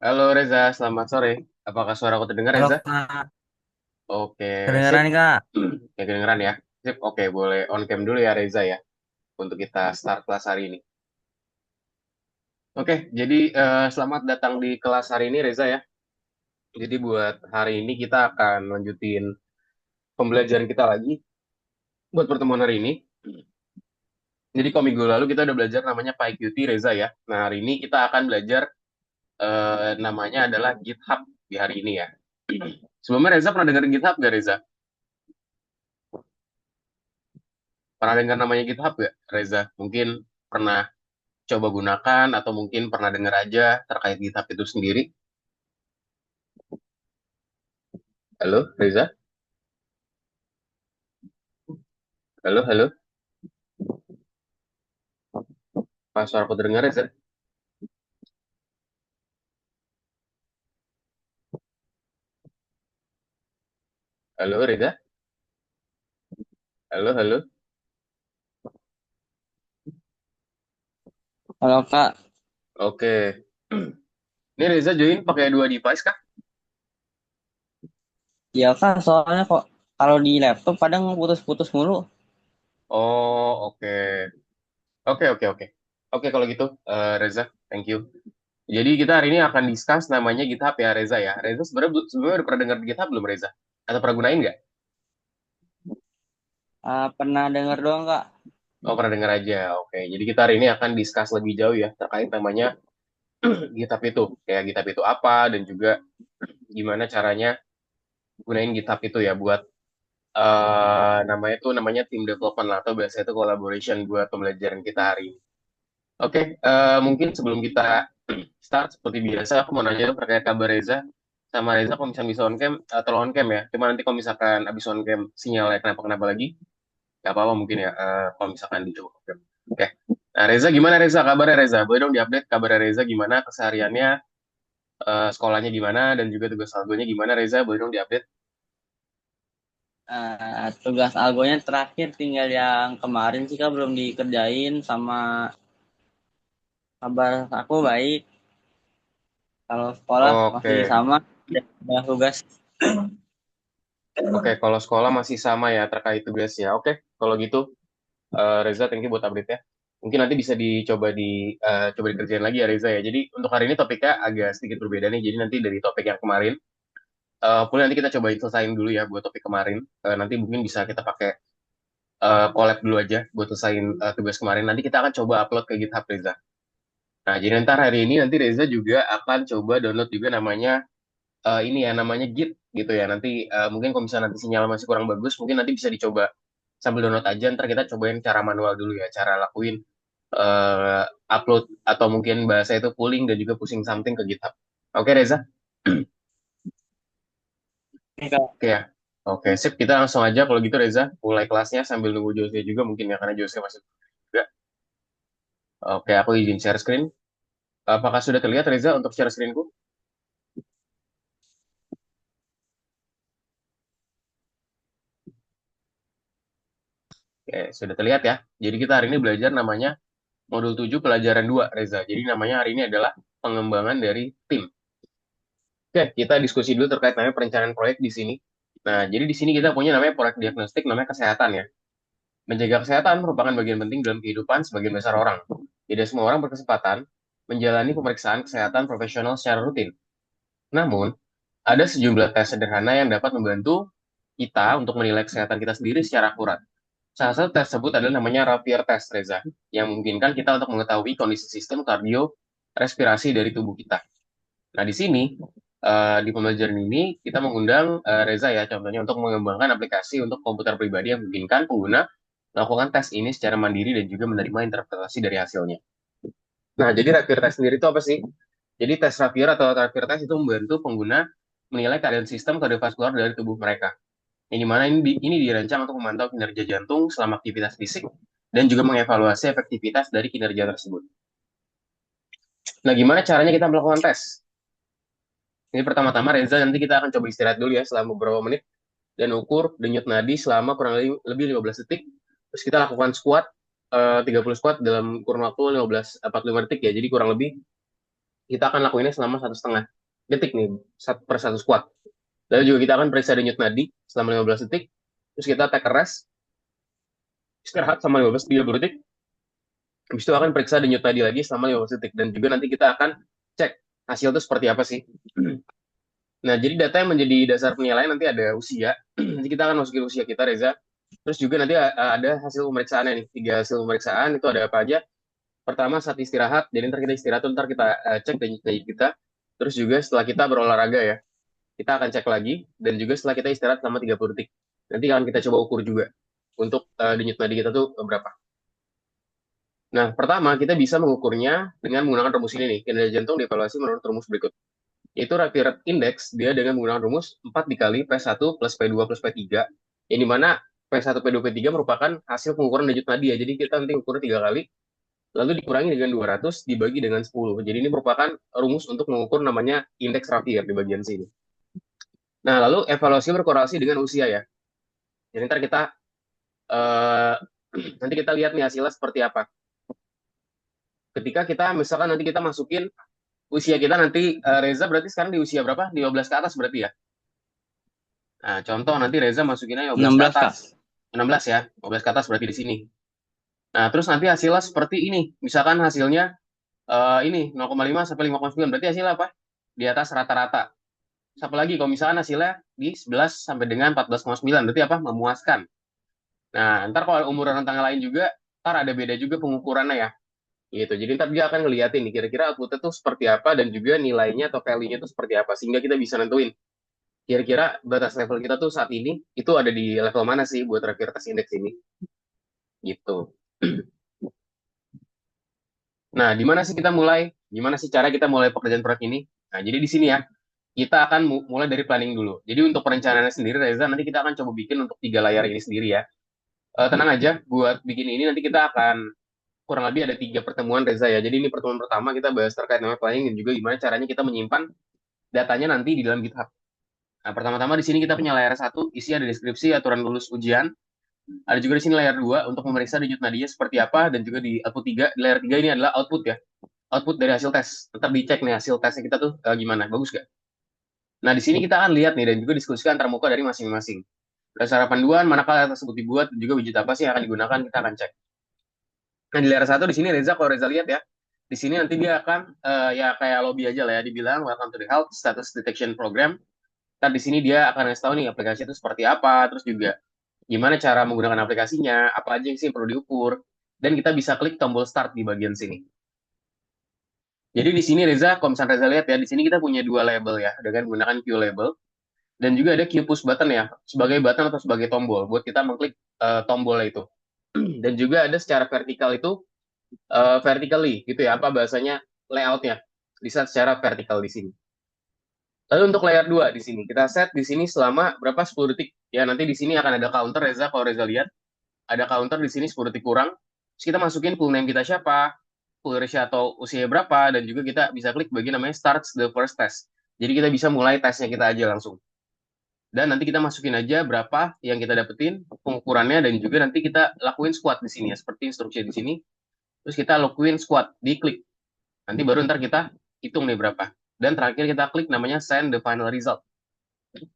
Halo Reza, selamat sore. Apakah suara aku terdengar Halo Reza? Kak, Oke, sip. kedengeran nih Kak. Ya kedengeran ya. Sip, oke, boleh on cam dulu ya Reza ya, untuk kita start kelas hari ini. Oke, jadi selamat datang di kelas hari ini Reza ya. Jadi buat hari ini kita akan lanjutin pembelajaran kita lagi buat pertemuan hari ini. Jadi kalau minggu lalu kita udah belajar namanya PyQt Reza ya. Nah hari ini kita akan belajar namanya adalah GitHub di hari ini ya. Sebelumnya Reza pernah dengar GitHub gak Reza? Pernah dengar namanya GitHub gak Reza? Mungkin pernah coba gunakan atau mungkin pernah dengar aja terkait GitHub itu sendiri. Halo, Reza? Halo, halo. Pas suara aku terdengar, Reza? Halo, Reza? Halo, halo. Halo Kak, Oke. Ini Reza join pakai dua device kah? ya Kak, soalnya kok kalau di laptop kadang putus-putus mulu. Oh, oke. Oke, oke, oke. Oke, kalau gitu, Reza, thank you. Jadi kita hari ini akan discuss namanya GitHub ya, Reza ya. Reza sebenarnya udah pernah dengar GitHub belum, Reza? Atau pernah gunain nggak? Pernah denger doang Kak? Oh, pernah dengar aja. Oke, jadi kita hari ini akan discuss lebih jauh ya terkait namanya GitHub itu. Kayak GitHub itu apa dan juga gimana caranya gunain GitHub itu ya buat namanya tuh namanya team development lah, atau biasanya itu collaboration buat pembelajaran kita hari ini. Oke, mungkin sebelum kita start seperti biasa aku mau nanya dong terkait kabar Reza sama Reza, kalau misalnya bisa on cam atau on cam ya. Cuma nanti kalau misalkan abis on cam sinyalnya kenapa-kenapa lagi, nggak apa-apa mungkin ya, kalau misalkan dicoba on cam. Oke. Nah, Reza gimana Reza? Kabarnya Reza? Boleh dong diupdate kabarnya Reza gimana kesehariannya, sekolahnya gimana dan juga tugas algonya gimana Reza? Boleh dong diupdate? Tugas algonya terakhir tinggal yang kemarin sih Kak belum dikerjain sama kabar aku baik. Kalau sekolah masih Oke. sama, ada banyak tugas. Oke, kalau sekolah masih sama ya terkait tugasnya. Oke, kalau gitu Reza, thank you buat update ya. Mungkin nanti bisa coba dikerjain lagi ya Reza ya. Jadi untuk hari ini topiknya agak sedikit berbeda nih. Jadi nanti dari topik yang kemarin, boleh nanti kita cobain selesain dulu ya buat topik kemarin. Nanti mungkin bisa kita pakai collab dulu aja buat selesain tugas kemarin. Nanti kita akan coba upload ke GitHub Reza. Nah, jadi ntar hari ini nanti Reza juga akan coba download juga namanya ini ya namanya Git gitu ya. Nanti mungkin kalau misalnya nanti sinyal masih kurang bagus, mungkin nanti bisa dicoba sambil download aja. Ntar kita cobain cara manual dulu ya, cara lakuin eh, upload atau mungkin bahasa itu pulling dan juga pushing something ke GitHub. Oke Reza? Nih, Kak. Oke ya. Oke, sip. Kita langsung aja kalau gitu Reza, mulai kelasnya sambil nunggu Jose juga mungkin ya, karena Jose masih juga. Oke, aku izin share screen. Apakah sudah terlihat Reza untuk share screenku? Oke, sudah terlihat ya. Jadi kita hari ini belajar namanya Modul 7 pelajaran 2 Reza. Jadi namanya hari ini adalah pengembangan dari tim. Oke, kita diskusi dulu terkait namanya perencanaan proyek di sini. Nah, jadi di sini kita punya namanya proyek diagnostik, namanya kesehatan ya. Menjaga kesehatan merupakan bagian penting dalam kehidupan sebagian besar orang. Tidak semua orang berkesempatan menjalani pemeriksaan kesehatan profesional secara rutin. Namun, ada sejumlah tes sederhana yang dapat membantu kita untuk menilai kesehatan kita sendiri secara akurat. Salah satu tes tersebut adalah namanya Rapier Test, Reza, yang memungkinkan kita untuk mengetahui kondisi sistem kardio respirasi dari tubuh kita. Nah, di sini, di pembelajaran ini, kita mengundang Reza ya, contohnya untuk mengembangkan aplikasi untuk komputer pribadi yang memungkinkan pengguna melakukan tes ini secara mandiri dan juga menerima interpretasi dari hasilnya. Nah, jadi Rapier Test sendiri itu apa sih? Jadi tes Rapier atau Rapier Test itu membantu pengguna menilai keadaan sistem kardiovaskular dari tubuh mereka. Ini mana ini dirancang untuk memantau kinerja jantung selama aktivitas fisik dan juga mengevaluasi efektivitas dari kinerja tersebut. Nah, gimana caranya kita melakukan tes? Ini pertama-tama Reza nanti kita akan coba istirahat dulu ya selama beberapa menit dan ukur denyut nadi selama kurang lebih 15 detik. Terus kita lakukan squat 30 squat dalam kurun waktu 15 45 detik ya. Jadi kurang lebih kita akan lakuinnya selama 1,5 detik nih, per satu squat. Lalu juga kita akan periksa denyut nadi selama 15 detik, terus kita take a rest, istirahat sama 15-30 detik, habis itu akan periksa denyut nadi lagi selama 15 detik, dan juga nanti kita akan cek hasil itu seperti apa sih. Nah, jadi data yang menjadi dasar penilaian nanti ada usia, nanti kita akan masukin usia kita, Reza. Terus juga nanti ada hasil pemeriksaannya nih, 3 hasil pemeriksaan itu ada apa aja. Pertama saat istirahat, jadi ntar kita istirahat, ntar kita cek denyut nadi kita. Terus juga setelah kita berolahraga ya, kita akan cek lagi, dan juga setelah kita istirahat selama 30 detik. Nanti akan kita coba ukur juga untuk denyut nadi kita tuh berapa. Nah, pertama kita bisa mengukurnya dengan menggunakan rumus ini nih, kinerja jantung dievaluasi menurut rumus berikut. Yaitu rapid rate index, dia dengan menggunakan rumus 4 dikali P1 plus P2 plus P3, yang dimana P1, P2, P3 merupakan hasil pengukuran denyut nadi ya, jadi kita nanti ukur 3 kali, lalu dikurangi dengan 200 dibagi dengan 10. Jadi ini merupakan rumus untuk mengukur namanya indeks Rapier di bagian sini. Nah, lalu evaluasi berkorelasi dengan usia ya. Jadi ntar kita eh, nanti kita lihat nih hasilnya seperti apa. Ketika kita misalkan nanti kita masukin usia kita nanti Reza berarti sekarang di usia berapa? 15 ke atas berarti ya. Nah, contoh nanti Reza masukinnya 15 ke 16 atas. Kak. 16 ya, 15 ke atas berarti di sini. Nah, terus nanti hasilnya seperti ini. Misalkan hasilnya ini 0,5 sampai 5,9 berarti hasilnya apa? Di atas rata-rata. Satu lagi kalau misalkan hasilnya di 11 sampai dengan 14,9 berarti apa? Memuaskan. Nah, ntar kalau umur rentang lain juga, ntar ada beda juga pengukurannya ya. Gitu. Jadi ntar dia akan ngeliatin nih kira-kira outputnya tuh seperti apa dan juga nilainya atau value-nya tuh seperti apa sehingga kita bisa nentuin kira-kira batas level kita tuh saat ini itu ada di level mana sih buat rapid index ini gitu. Nah, di mana sih kita mulai? Gimana sih cara kita mulai pekerjaan proyek ini? Nah, jadi di sini ya kita akan mulai dari planning dulu. Jadi untuk perencanaannya sendiri, Reza, nanti kita akan coba bikin untuk 3 layar ini sendiri ya. Tenang aja, buat bikin ini nanti kita akan kurang lebih ada 3 pertemuan Reza ya. Jadi ini pertemuan pertama kita bahas terkait nama planning dan juga gimana caranya kita menyimpan datanya nanti di dalam GitHub. Nah, pertama-tama di sini kita punya layar satu, isi ada deskripsi, aturan lulus ujian. Ada juga di sini layar 2 untuk memeriksa denyut nadinya seperti apa dan juga di output 3. Di layar 3 ini adalah output ya. Output dari hasil tes. Tetap dicek nih hasil tesnya kita tuh gimana, bagus gak? Nah, di sini kita akan lihat nih dan juga diskusikan antar muka dari masing-masing. Berdasarkan panduan, manakala tersebut dibuat dan juga widget apa sih yang akan digunakan, kita akan cek. Nah, di layar satu di sini Reza, kalau Reza lihat ya, di sini nanti dia akan ya kayak lobby aja lah ya, dibilang welcome to the health status detection program. Ntar di sini dia akan ngasih tahu nih aplikasi itu seperti apa, terus juga gimana cara menggunakan aplikasinya, apa aja sih yang perlu diukur, dan kita bisa klik tombol start di bagian sini. Jadi di sini Reza, kalau misalnya Reza lihat ya, di sini kita punya 2 label ya, dengan menggunakan Q label, dan juga ada Q push button ya, sebagai button atau sebagai tombol, buat kita mengklik tombol itu. Dan juga ada secara vertikal itu, vertically gitu ya, apa bahasanya, layoutnya, bisa secara vertikal di sini. Lalu untuk layar 2 di sini, kita set di sini selama berapa 10 detik. Ya, nanti di sini akan ada counter Reza, kalau Reza lihat, ada counter di sini 10 detik kurang. Terus kita masukin full name kita siapa, full ratio atau usia berapa, dan juga kita bisa klik bagian namanya start the first test. Jadi kita bisa mulai tesnya kita aja langsung. Dan nanti kita masukin aja berapa yang kita dapetin, pengukurannya, dan juga nanti kita lakuin squat di sini ya, seperti instruksi di sini. Terus kita lakuin squat, diklik. Nanti baru ntar kita hitung nih berapa. Dan terakhir kita klik namanya send the final result.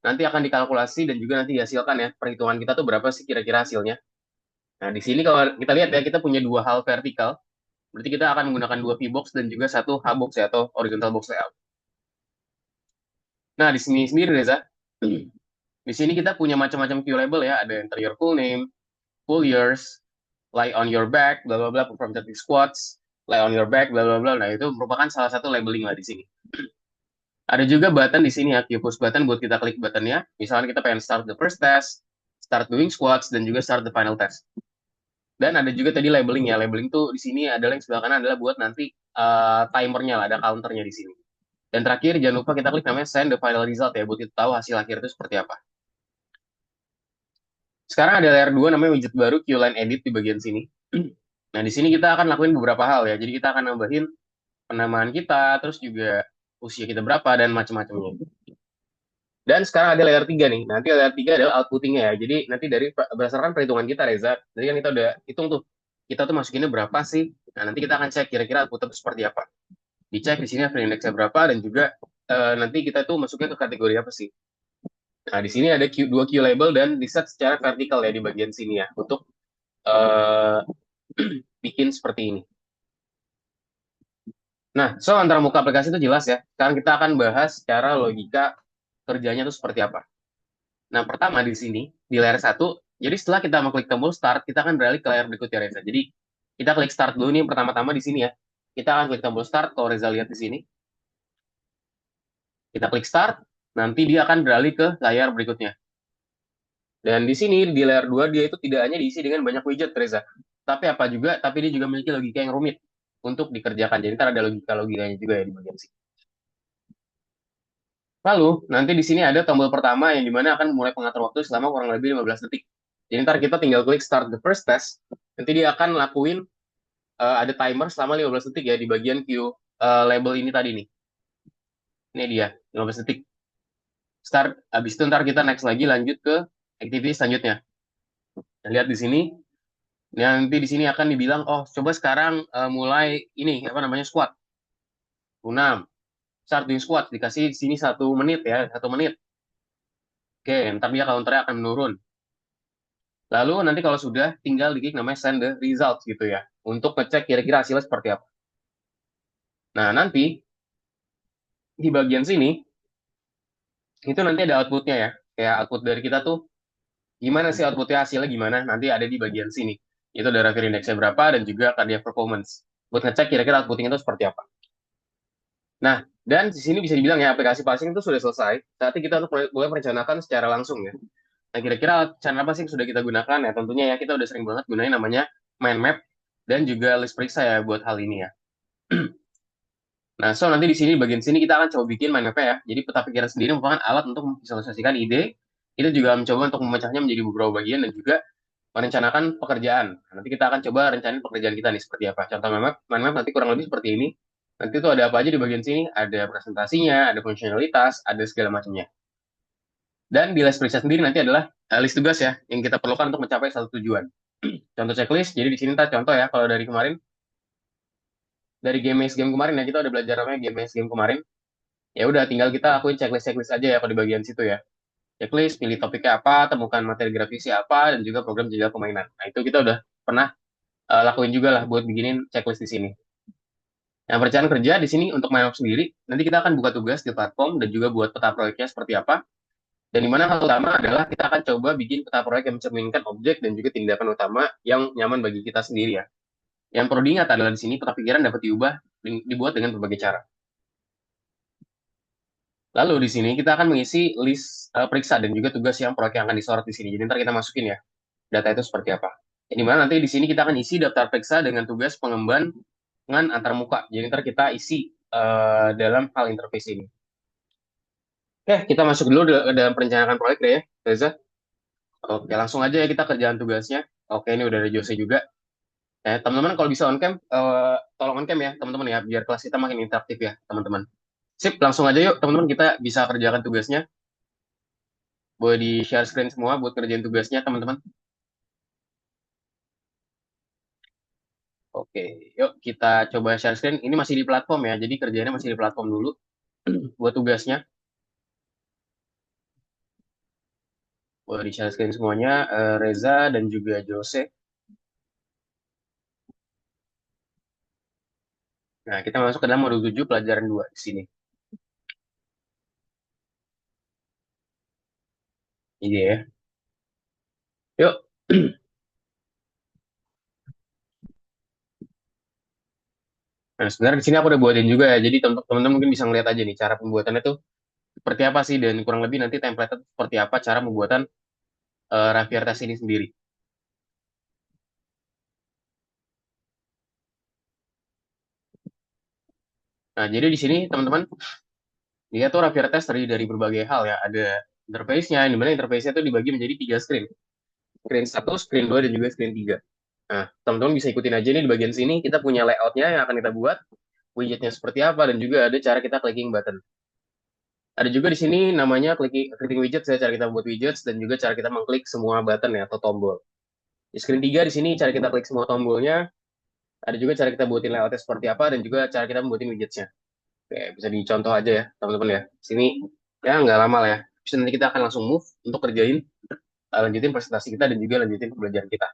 Nanti akan dikalkulasi dan juga nanti dihasilkan ya, perhitungan kita tuh berapa sih kira-kira hasilnya. Nah, di sini kalau kita lihat ya, kita punya 2 hal vertikal. Berarti kita akan menggunakan 2 VBox dan juga 1 Hbox ya, atau horizontal box layout. Nah, di sini sendiri Reza, di sini kita punya macam-macam Q label ya, ada enter your full name, full years, lie on your back, bla bla bla, perform 30 squats, lie on your back, bla bla bla. Nah, itu merupakan salah satu labeling lah di sini. Ada juga button di sini ya, Q push button buat kita klik buttonnya. Misalnya kita pengen start the first test, start doing squats, dan juga start the final test. Dan ada juga tadi labeling ya. Labeling tuh di sini adalah yang sebelah kanan adalah buat nanti timernya lah, ada counternya di sini. Dan terakhir jangan lupa kita klik namanya send the final result ya, buat kita tahu hasil akhir itu seperti apa. Sekarang ada layar 2 namanya widget baru Qline Edit di bagian sini. Nah, di sini kita akan lakuin beberapa hal ya. Jadi kita akan nambahin penamaan kita, terus juga usia kita berapa, dan macam-macamnya. Dan sekarang ada layar 3 nih. Nanti layar 3 adalah outputtingnya ya. Jadi nanti dari berdasarkan perhitungan kita, Reza, jadi kan kita udah hitung tuh, kita tuh masukinnya berapa sih. Nah, nanti kita akan cek kira-kira outputnya itu seperti apa. Dicek di sini Average Index-nya berapa dan juga nanti kita tuh masuknya ke kategori apa sih. Nah, di sini ada dua Q label dan di set secara vertikal ya di bagian sini ya untuk eh, bikin seperti ini. Nah, so antara muka aplikasi itu jelas ya. Sekarang kita akan bahas secara logika kerjanya itu seperti apa. Nah, pertama di sini, di layar satu, jadi setelah kita mengklik tombol start, kita akan beralih ke layar berikutnya, Reza. Jadi, kita klik start dulu nih pertama-tama di sini ya. Kita akan klik tombol start, kalau Reza lihat di sini. Kita klik start, nanti dia akan beralih ke layar berikutnya. Dan di sini, di layar 2, dia itu tidak hanya diisi dengan banyak widget, Reza. Tapi apa juga, tapi dia juga memiliki logika yang rumit untuk dikerjakan. Jadi, ntar ada logika-logikanya juga ya di bagian sini. Lalu, nanti di sini ada tombol pertama yang dimana akan mulai pengatur waktu selama kurang lebih 15 detik. Jadi ntar kita tinggal klik start the first test, nanti dia akan lakuin ada timer selama 15 detik ya di bagian queue label ini tadi nih. Ini dia, 15 detik. Start, habis itu ntar kita next lagi lanjut ke activity selanjutnya. Nah, lihat di sini, nanti di sini akan dibilang, oh coba sekarang mulai ini, apa namanya, squat. 6, start doing squat, dikasih di sini 1 menit ya, 1 menit. Oke, ntar dia counternya akan menurun. Lalu nanti kalau sudah, tinggal diklik namanya send the results gitu ya, untuk ngecek kira-kira hasilnya seperti apa. Nah, nanti di bagian sini, itu nanti ada outputnya ya. Kayak output dari kita tuh, gimana sih outputnya, hasilnya gimana, nanti ada di bagian sini. Itu ada revenue index-nya berapa, dan juga cardiac performance. Buat ngecek kira-kira outputnya itu seperti apa. Nah, dan di sini bisa dibilang ya, aplikasi passing itu sudah selesai. Saatnya kita untuk mulai merencanakan secara langsung ya. Nah, kira-kira cara apa sih yang sudah kita gunakan ya? Tentunya ya, kita udah sering banget gunain namanya mind map dan juga list periksa ya buat hal ini ya. Nah, so nanti di sini bagian sini kita akan coba bikin mind map-nya ya. Jadi peta pikiran sendiri merupakan alat untuk memvisualisasikan ide. Kita juga mencoba untuk memecahnya menjadi beberapa bagian dan juga merencanakan pekerjaan. Nah, nanti kita akan coba rencanain pekerjaan kita nih seperti apa. Contoh mind map nanti kurang lebih seperti ini. Nanti itu ada apa aja di bagian sini? Ada presentasinya, ada fungsionalitas, ada segala macamnya. Dan di list periksa sendiri nanti adalah list tugas ya yang kita perlukan untuk mencapai satu tujuan. Contoh checklist. Jadi di sini kita contoh ya kalau dari kemarin dari game kemarin ya kita udah belajar namanya game kemarin. Ya udah tinggal kita lakuin checklist aja ya kalau di bagian situ ya. Checklist, pilih topiknya apa, temukan materi grafisnya apa, dan juga program jadwal permainan. Nah, itu kita udah pernah lakuin juga lah buat bikinin checklist di sini. Yang perencanaan kerja di sini untuk main sendiri, nanti kita akan buka tugas di platform dan juga buat peta proyeknya seperti apa. Dan di mana hal utama adalah kita akan coba bikin peta proyek yang mencerminkan objek dan juga tindakan utama yang nyaman bagi kita sendiri ya. Yang perlu diingat adalah di sini peta pikiran dapat diubah, dibuat dengan berbagai cara. Lalu di sini kita akan mengisi list periksa dan juga tugas yang proyek yang akan disorot di sini. Jadi ntar kita masukin ya data itu seperti apa. Di mana nanti di sini kita akan isi daftar periksa dengan tugas pengembangan antar muka. Jadi ntar kita isi dalam hal interface ini. Oke, kita masuk dulu dalam perencanaan proyek deh ya, Reza. Oke, langsung aja ya kita kerjaan tugasnya. Oke, ini udah ada Jose juga. Teman-teman kalau bisa on cam, tolong on cam ya, teman-teman ya, biar kelas kita makin interaktif ya, teman-teman. Sip, langsung aja yuk, teman-teman, kita bisa kerjakan tugasnya. Boleh di share screen semua buat kerjain tugasnya, teman-teman. Oke, yuk kita coba share screen. Ini masih di platform ya, jadi kerjanya masih di platform dulu buat tugasnya. Boleh di share screen semuanya, Reza dan juga Jose. Nah, kita masuk ke dalam modul 7 pelajaran 2 di sini. Iya ya. Yuk. Nah, sebenarnya di sini aku udah buatin juga ya. Jadi teman-teman mungkin bisa ngeliat aja nih cara pembuatannya tuh seperti apa sih dan kurang lebih nanti template seperti apa cara pembuatan Rapier Test ini sendiri. Nah, jadi di sini teman-teman dia tuh Rapier Test terdiri dari berbagai hal ya. Ada interface-nya, di mana interface-nya tuh dibagi menjadi 3 screen. Screen 1, screen 2 dan juga screen 3. Nah, teman-teman bisa ikutin aja nih di bagian sini kita punya layout-nya yang akan kita buat, widgetnya seperti apa, dan juga ada cara kita clicking button. Ada juga di sini namanya clicking widgets ya, cara kita membuat widgets dan juga cara kita mengklik semua button ya atau tombol. Di screen 3 di sini cara kita klik semua tombolnya, ada juga cara kita buatin layoutnya seperti apa dan juga cara kita membuatin widgetsnya. Oke, bisa dicontoh aja ya, teman-teman ya. Sini ya nggak lama lah ya. Bisa nanti kita akan langsung move untuk kerjain, lanjutin presentasi kita dan juga lanjutin pembelajaran kita.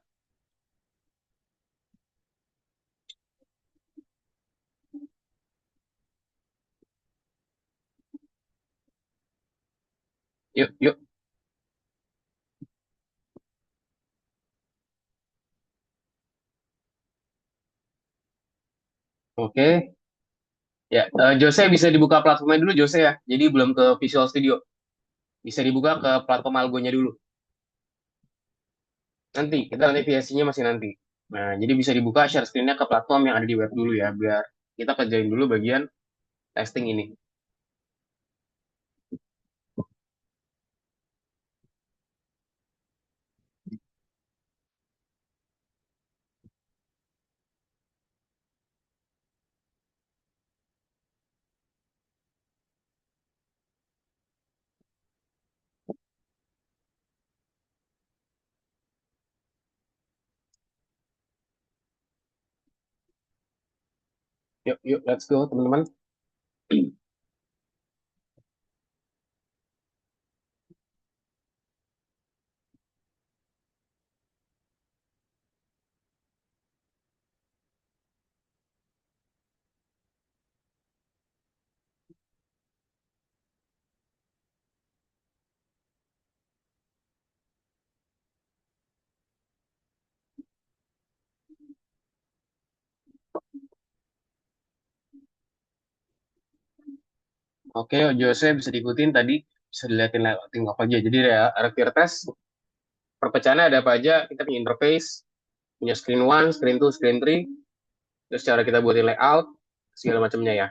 Yuk, yuk. Oke. Ya, Jose bisa dibuka platformnya dulu, Jose ya. Jadi belum ke Visual Studio. Bisa dibuka ke platform Algonya dulu. Nanti, kita nanti VSC-nya masih nanti. Nah, jadi bisa dibuka share screen-nya ke platform yang ada di web dulu ya, biar kita kerjain dulu bagian testing ini. Yuk, yuk, let's go, teman-teman. Oke, Jose bisa diikutin tadi, bisa dilihatin lewat tinggal apa aja. Jadi ya, repair test, perpecahannya ada apa aja, kita punya interface, punya screen one, screen two, screen three, terus cara kita buatin layout, segala macamnya ya.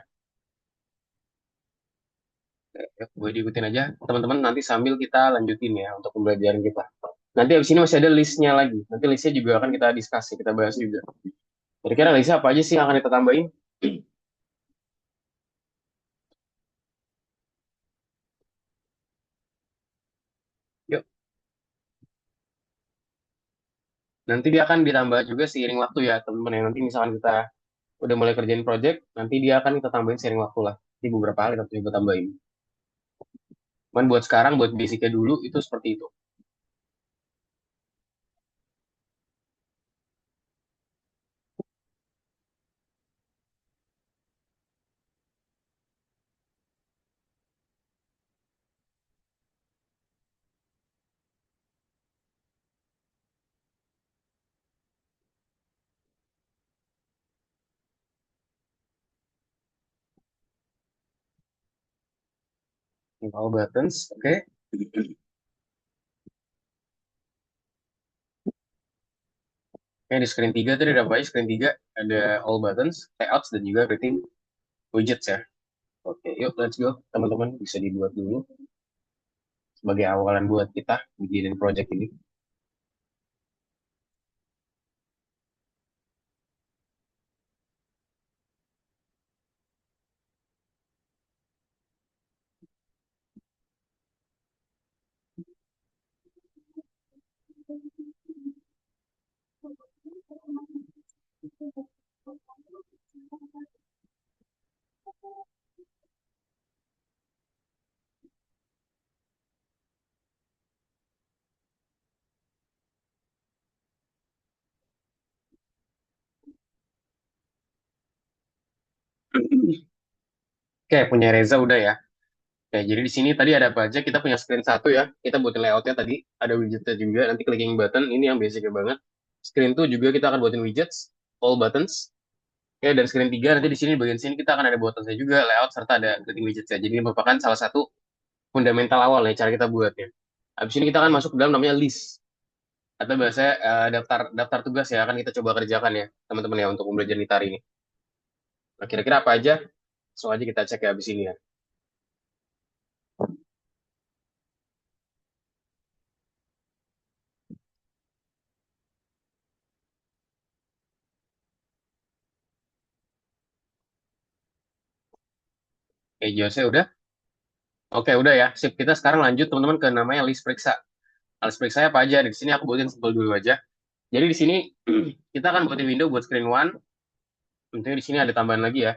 Ya, boleh diikutin aja, teman-teman, nanti sambil kita lanjutin ya untuk pembelajaran kita. Nanti abis ini masih ada listnya lagi. Nanti listnya juga akan kita diskusi, kita bahas juga. Kira-kira listnya apa aja sih yang akan kita tambahin? Yuk, nanti dia akan ditambah juga seiring waktu ya, teman-teman. Yang nanti misalkan kita udah mulai kerjain project, nanti dia akan kita tambahin seiring waktu lah. Jadi beberapa kali kita coba tambahin. Cuman buat sekarang, buat basicnya dulu, itu seperti itu. Ini all buttons, oke. Oke, di screen 3 tadi ada apa aja? Screen 3 ada all buttons, layouts, dan juga creating widgets ya. Oke, yuk let's go. Teman-teman bisa dibuat dulu sebagai awalan buat kita bikin project ini. Oke, punya Reza udah ya. Oke, jadi di sini tadi ada apa aja? Kita punya screen satu ya. Kita buatin layoutnya tadi. Ada widgetnya juga. Nanti clicking button. Ini yang basicnya banget. Screen 2 juga kita akan buatin widgets. All buttons. Oke, dan screen 3 nanti di sini bagian sini kita akan ada buttonsnya juga. Layout serta ada clicking widgets ya. Jadi ini merupakan salah satu fundamental awal nih cara kita buatnya. Habis ini kita akan masuk ke dalam namanya list. Atau bahasa daftar daftar tugas ya. Akan kita coba kerjakan ya. Teman-teman ya untuk pembelajaran kita hari ini. Nah, kira-kira apa aja? Langsung aja kita cek ya habis ini ya. Oke, Jose udah? Oke, udah ya. Sip, kita sekarang lanjut teman-teman ke namanya list periksa. List periksanya apa aja? Di sini aku buatin sampel dulu aja. Jadi di sini kita akan buatin window buat screen one. Tentunya di sini ada tambahan lagi ya.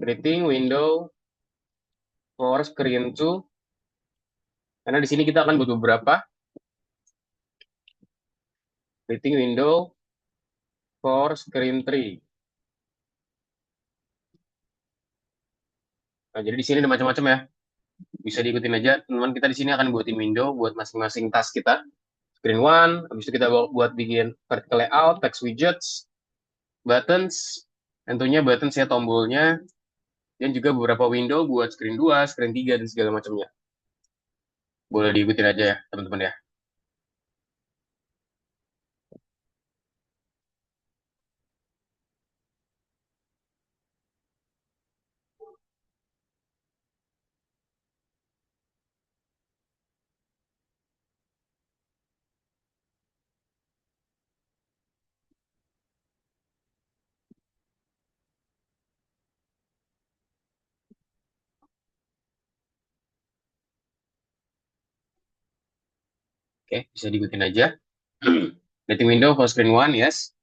Creating window for screen 2. Karena di sini kita akan butuh beberapa. Creating window for screen 3. Nah, jadi di sini ada macam-macam ya. Bisa diikutin aja. Teman-teman, kita di sini akan buatin window buat masing-masing task kita. Screen 1, habis itu kita buat bikin vertical layout, text widgets, buttons, tentunya buttons ya tombolnya, dan juga beberapa window buat screen 2, screen 3, dan segala macamnya. Boleh diikutin aja ya, teman-teman ya. Oke, bisa diikutin aja. Creating window for screen 1, yes.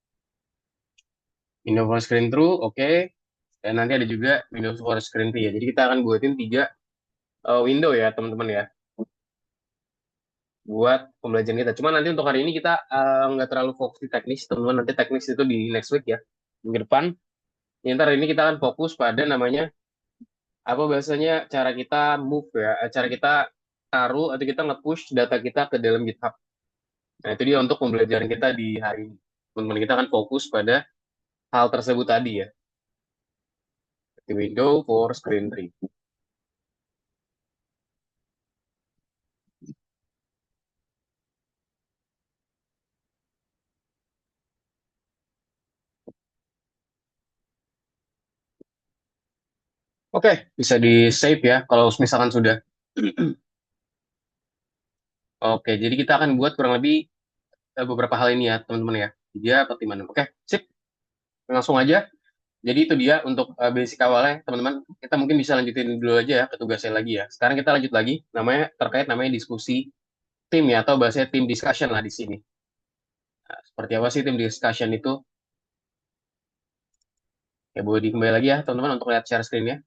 Window for screen 2, oke. Dan nanti ada juga window for screen 3 ya. Jadi kita akan buatin 3 window ya, teman-teman ya. Buat pembelajaran kita. Cuma nanti untuk hari ini kita nggak terlalu fokus di teknis, teman-teman. Nanti teknis itu di next week ya, minggu depan. Ya, ntar ini kita akan fokus pada namanya apa bahasanya cara kita move ya, cara kita taruh atau kita nge-push data kita ke dalam GitHub. Nah, itu dia untuk pembelajaran kita di hari ini. Teman-teman kita akan fokus pada hal tersebut tadi ya. Di window for screen 3. Oke, bisa di save ya kalau misalkan sudah. Oke, jadi kita akan buat kurang lebih beberapa hal ini ya, teman-teman ya. Dia atau di mana? Oke, sip. Langsung aja. Jadi itu dia untuk basic awalnya, teman-teman. Kita mungkin bisa lanjutin dulu aja ya ke tugasnya lagi ya. Sekarang kita lanjut lagi, namanya terkait namanya diskusi tim ya, atau bahasanya tim discussion lah di sini. Nah, seperti apa sih tim discussion itu? Ya, boleh dikembali lagi ya, teman-teman, untuk lihat share screen-nya.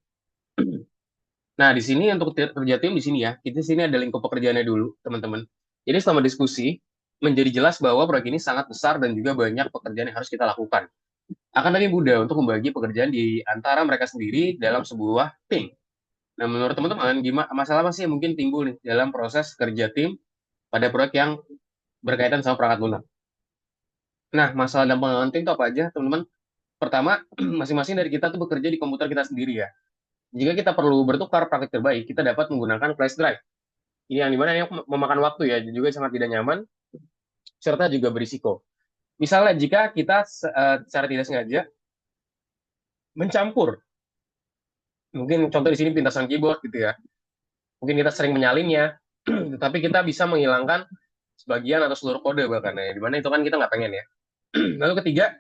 Nah, di sini untuk kerja tim di sini ya, kita di sini ada lingkup pekerjaannya dulu, teman-teman. Jadi selama diskusi, menjadi jelas bahwa proyek ini sangat besar dan juga banyak pekerjaan yang harus kita lakukan. Akan lebih mudah untuk membagi pekerjaan di antara mereka sendiri dalam sebuah tim. Nah, menurut teman-teman, gimana masalah apa sih yang mungkin timbul nih dalam proses kerja tim pada proyek yang berkaitan sama perangkat lunak? Nah, masalah dan pengembangan tim itu apa aja, teman-teman? Pertama, masing-masing dari kita tuh bekerja di komputer kita sendiri ya. Jika kita perlu bertukar praktik terbaik, kita dapat menggunakan flash drive. Ini yang dimana ini memakan waktu ya, dan juga sangat tidak nyaman, serta juga berisiko. Misalnya, jika kita secara tidak sengaja mencampur, mungkin contoh di sini pintasan keyboard gitu ya, mungkin kita sering menyalinnya, tetapi kita bisa menghilangkan sebagian atau seluruh kode bahkan ya, dimana itu kan kita nggak pengen ya. Lalu ketiga,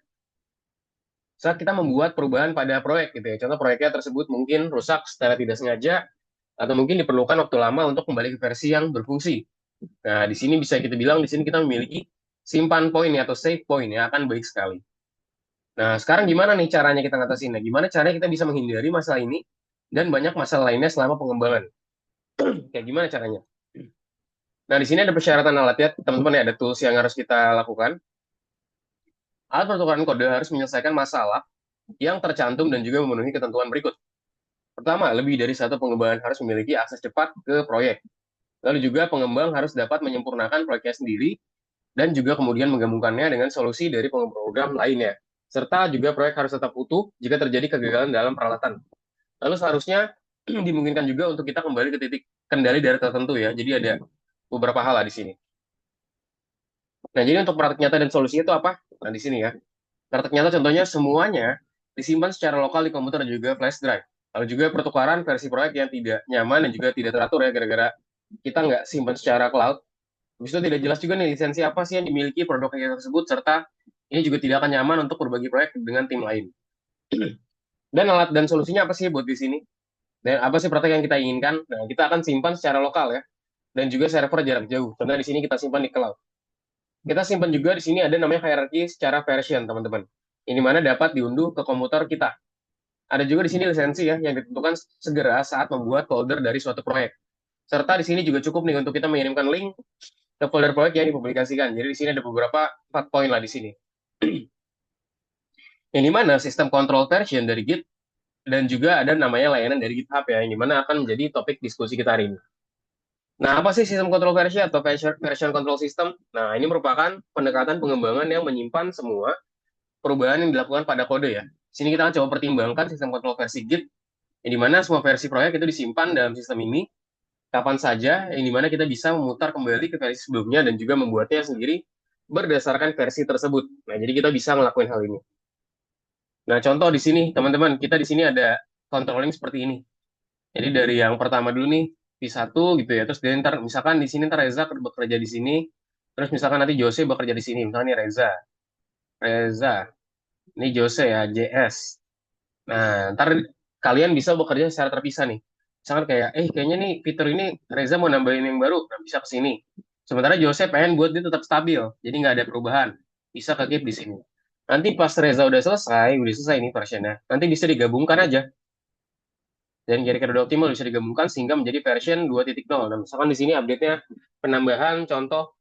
saat kita membuat perubahan pada proyek gitu ya, contoh proyeknya tersebut mungkin rusak secara tidak sengaja, atau mungkin diperlukan waktu lama untuk kembali ke versi yang berfungsi. Nah, di sini bisa kita bilang di sini kita memiliki simpan poin ya, atau save point ya, akan baik sekali. Nah, sekarang gimana nih caranya kita ngatasinnya? Gimana caranya kita bisa menghindari masalah ini dan banyak masalah lainnya selama pengembangan? Kayak gimana caranya? Nah, di sini ada persyaratan alat ya, teman-teman ya, ada tools yang harus kita lakukan. Alat pertukaran kode harus menyelesaikan masalah yang tercantum dan juga memenuhi ketentuan berikut. Pertama, lebih dari satu pengembangan harus memiliki akses cepat ke proyek. Lalu juga pengembang harus dapat menyempurnakan proyeknya sendiri dan juga kemudian menggabungkannya dengan solusi dari program lainnya. Serta juga proyek harus tetap utuh jika terjadi kegagalan dalam peralatan. Lalu seharusnya dimungkinkan juga untuk kita kembali ke titik kendali daerah tertentu ya. Jadi ada beberapa hal lah di sini. Nah, jadi untuk praktik nyata dan solusinya itu apa? Nah, di sini ya. Praktik nyata contohnya semuanya disimpan secara lokal di komputer dan juga flash drive. Lalu juga pertukaran versi proyek yang tidak nyaman dan juga tidak teratur ya, gara-gara kita nggak simpan secara cloud. Habis itu tidak jelas juga nih lisensi apa sih yang dimiliki produk tersebut, serta ini juga tidak akan nyaman untuk berbagi proyek dengan tim lain. Dan alat dan solusinya apa sih buat di sini? Dan apa sih praktek yang kita inginkan? Nah, kita akan simpan secara lokal ya, dan juga server jarak jauh. Contohnya di sini kita simpan di cloud. Kita simpan juga di sini ada namanya hierarki secara version, teman-teman. Ini mana dapat diunduh ke komputer kita. Ada juga di sini lisensi ya yang ditentukan segera saat membuat folder dari suatu proyek. Serta di sini juga cukup nih untuk kita mengirimkan link ke folder proyek yang dipublikasikan. Jadi di sini ada beberapa 4 poin lah di sini. Yang dimana sistem control version dari Git dan juga ada namanya layanan dari GitHub ya, yang dimana akan menjadi topik diskusi kita hari ini. Nah, apa sih sistem control version atau version control system? Nah, ini merupakan pendekatan pengembangan yang menyimpan semua perubahan yang dilakukan pada kode ya. Sini kita akan coba pertimbangkan sistem kontrol versi Git, yang dimana semua versi proyek itu disimpan dalam sistem ini kapan saja, yang dimana kita bisa memutar kembali ke versi sebelumnya dan juga membuatnya sendiri berdasarkan versi tersebut. Nah, jadi kita bisa ngelakuin hal ini. Nah, contoh di sini, teman-teman, kita di sini ada controlling seperti ini. Jadi dari yang pertama dulu nih, V1 gitu ya, terus dia ntar, misalkan di sini ntar Reza bekerja di sini, terus misalkan nanti Jose bekerja di sini, misalnya nih Reza, Reza, ini Jose ya, JS. Nah, ntar kalian bisa bekerja secara terpisah nih. Misalkan kayak, kayaknya nih fitur ini Reza mau nambahin yang baru, nah bisa ke sini. Sementara Jose pengen buat dia tetap stabil, jadi nggak ada perubahan. Bisa ke keep di sini. Nanti pas Reza udah selesai nih versionnya, nanti bisa digabungkan aja. Dan kira-kira udah optimal bisa digabungkan sehingga menjadi version 2.0. Nah, misalkan di sini update-nya penambahan contoh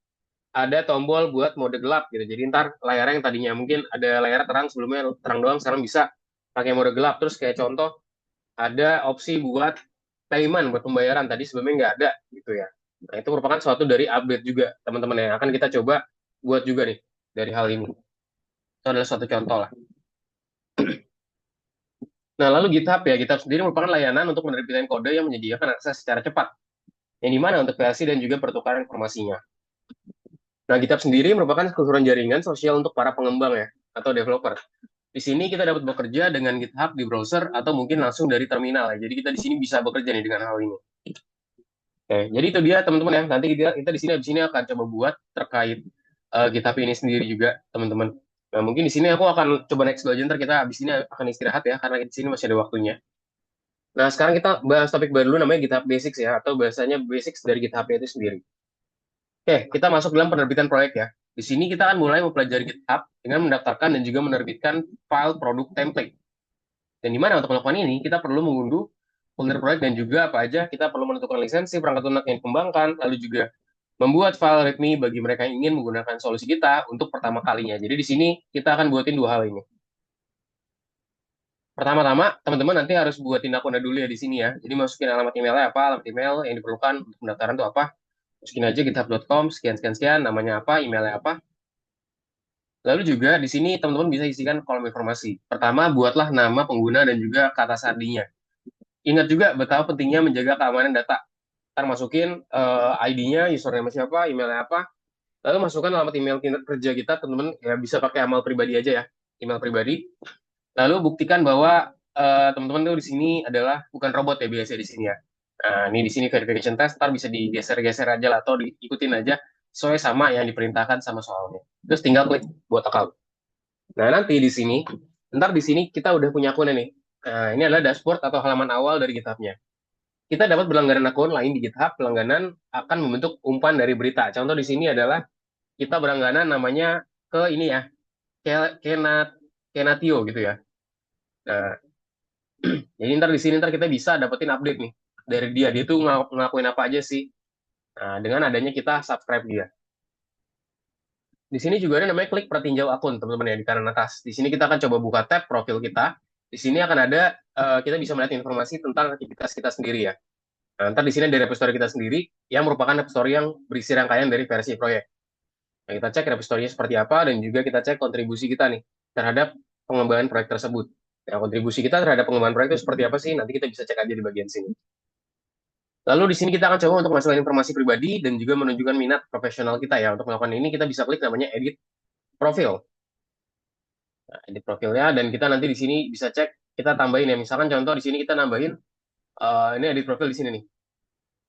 ada tombol buat mode gelap gitu. Jadi ntar layarnya yang tadinya mungkin ada layar terang sebelumnya terang doang sekarang bisa pakai mode gelap. Terus kayak contoh ada opsi buat payment buat pembayaran tadi sebelumnya nggak ada gitu ya. Nah, itu merupakan suatu dari update juga teman-teman yang akan kita coba buat juga nih dari hal ini. Itu adalah suatu contoh lah. Nah, lalu GitHub ya, GitHub sendiri merupakan layanan untuk menerbitkan kode yang menyediakan akses secara cepat. Yang dimana untuk kreasi dan juga pertukaran informasinya. Nah, GitHub sendiri merupakan keseluruhan jaringan sosial untuk para pengembang ya, atau developer. Di sini kita dapat bekerja dengan GitHub di browser atau mungkin langsung dari terminal ya. Jadi kita di sini bisa bekerja nih dengan hal ini. Oke, jadi itu dia teman-teman ya. Nanti kita di sini akan coba buat terkait GitHub ini sendiri juga teman-teman. Nah, mungkin di sini aku akan coba next dulu aja, ntar kita habis ini akan istirahat ya, karena di sini masih ada waktunya. Nah, sekarang kita bahas topik baru dulu namanya GitHub Basics ya, atau bahasanya Basics dari GitHub itu sendiri. Oke, kita masuk dalam penerbitan proyek ya. Di sini kita akan mulai mempelajari GitHub dengan mendaftarkan dan juga menerbitkan file produk template. Dan di mana untuk melakukan ini, kita perlu mengunduh folder proyek dan juga apa aja, kita perlu menentukan lisensi perangkat lunak yang dikembangkan, lalu juga membuat file README bagi mereka yang ingin menggunakan solusi kita untuk pertama kalinya. Jadi di sini kita akan buatin dua hal ini. Pertama-tama, teman-teman nanti harus buatin akunnya dulu ya di sini ya. Jadi masukin alamat emailnya apa, alamat email yang diperlukan untuk pendaftaran itu apa. Masukin aja github.com, sekian-sekian-sekian, namanya apa, emailnya apa. Lalu juga di sini teman-teman bisa isikan kolom informasi. Pertama, buatlah nama pengguna dan juga kata sandinya. Ingat juga betapa pentingnya menjaga keamanan data. Ntar masukin ID-nya, username siapa, emailnya apa. Lalu masukkan alamat email kerja kita, teman-teman ya bisa pakai email pribadi aja ya, email pribadi. Lalu buktikan bahwa teman-teman tuh di sini adalah bukan robot ya biasa di sini ya. Nah, ini di sini verification test, ntar bisa digeser-geser aja lah, atau diikutin aja sesuai sama yang diperintahkan sama soalnya. Terus tinggal klik buat account. Nah, nanti di sini, ntar di sini kita udah punya akun nih. Nah, ini adalah dashboard atau halaman awal dari GitHub-nya. Kita dapat berlangganan akun lain di GitHub, pelangganan akan membentuk umpan dari berita. Contoh di sini adalah kita berlangganan namanya ke ini ya, Kenatio gitu ya. Nah, jadi ntar di sini ntar kita bisa dapetin update nih dari dia. Dia tuh ngelakuin apa aja sih. Nah, dengan adanya kita subscribe dia. Di sini juga ada namanya klik pertinjau akun, teman-teman ya, di kanan atas. Di sini kita akan coba buka tab profil kita. Di sini akan ada, kita bisa melihat informasi tentang aktivitas kita sendiri ya. Nah, ntar di sini ada repository kita sendiri, yang merupakan repository yang berisi rangkaian dari versi proyek. Nah, kita cek repository-nya seperti apa, dan juga kita cek kontribusi kita nih, terhadap pengembangan proyek tersebut. Nah, kontribusi kita terhadap pengembangan proyek itu seperti apa sih? Nanti kita bisa cek aja di bagian sini. Lalu di sini kita akan coba untuk masukkan informasi pribadi dan juga menunjukkan minat profesional kita ya. Untuk melakukan ini kita bisa klik namanya edit profil. Nah, edit profilnya dan kita nanti di sini bisa cek kita tambahin ya. Misalkan contoh di sini kita nambahin ini edit profil di sini nih.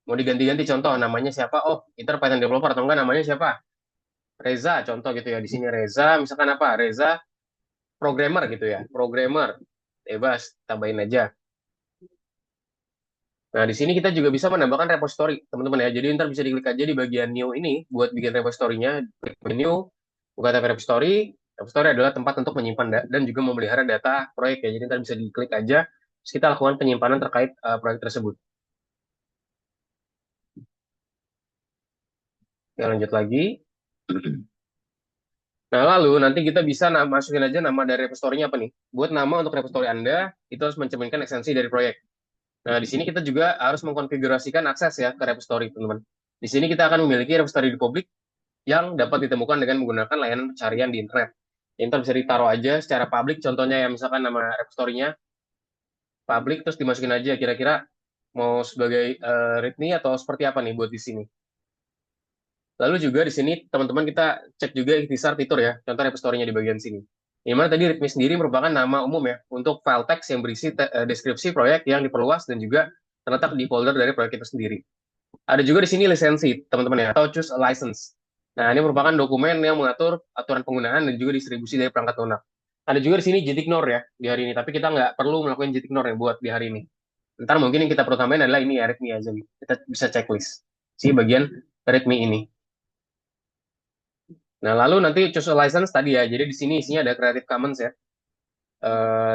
Mau diganti-ganti contoh namanya siapa? Oh, kita Python developer atau enggak namanya siapa? Reza contoh gitu ya. Di sini Reza misalkan apa? Reza programmer gitu ya. Programmer. Bebas, tambahin aja. Nah, di sini kita juga bisa menambahkan repository, teman-teman ya. Jadi ntar bisa diklik aja di bagian new ini buat bikin repository-nya. Klik new, buka tab repository. Repository adalah tempat untuk menyimpan dan juga memelihara data proyek ya. Jadi ntar bisa diklik aja, terus kita lakukan penyimpanan terkait proyek tersebut. Ya, lanjut lagi. Nah, lalu nanti kita bisa masukin aja nama dari repository-nya apa nih. Buat nama untuk repository Anda, itu harus mencerminkan ekstensi dari proyek. Nah, di sini kita juga harus mengkonfigurasikan akses ya ke repository, teman-teman. Di sini kita akan memiliki repository di publik yang dapat ditemukan dengan menggunakan layanan pencarian di internet. Ini bisa ditaruh aja secara publik, contohnya ya misalkan nama repository-nya publik, terus dimasukin aja kira-kira mau sebagai README atau seperti apa nih buat di sini. Lalu juga di sini teman-teman kita cek juga ikhtisar fitur ya, contoh repository-nya di bagian sini. Yang mana tadi README sendiri merupakan nama umum ya untuk file teks yang berisi deskripsi proyek yang diperluas dan juga terletak di folder dari proyek itu sendiri. Ada juga di sini lisensi, teman-teman ya, atau choose a license. Nah, ini merupakan dokumen yang mengatur aturan penggunaan dan juga distribusi dari perangkat lunak. Ada juga di sini jitignore ya di hari ini, tapi kita nggak perlu melakukan jitignore ya buat di hari ini. Ntar mungkin yang kita perlu tambahin adalah ini ya, README aja nih. Kita bisa checklist si bagian README ini. Nah, lalu nanti choose a license tadi ya. Jadi di sini isinya ada Creative Commons ya.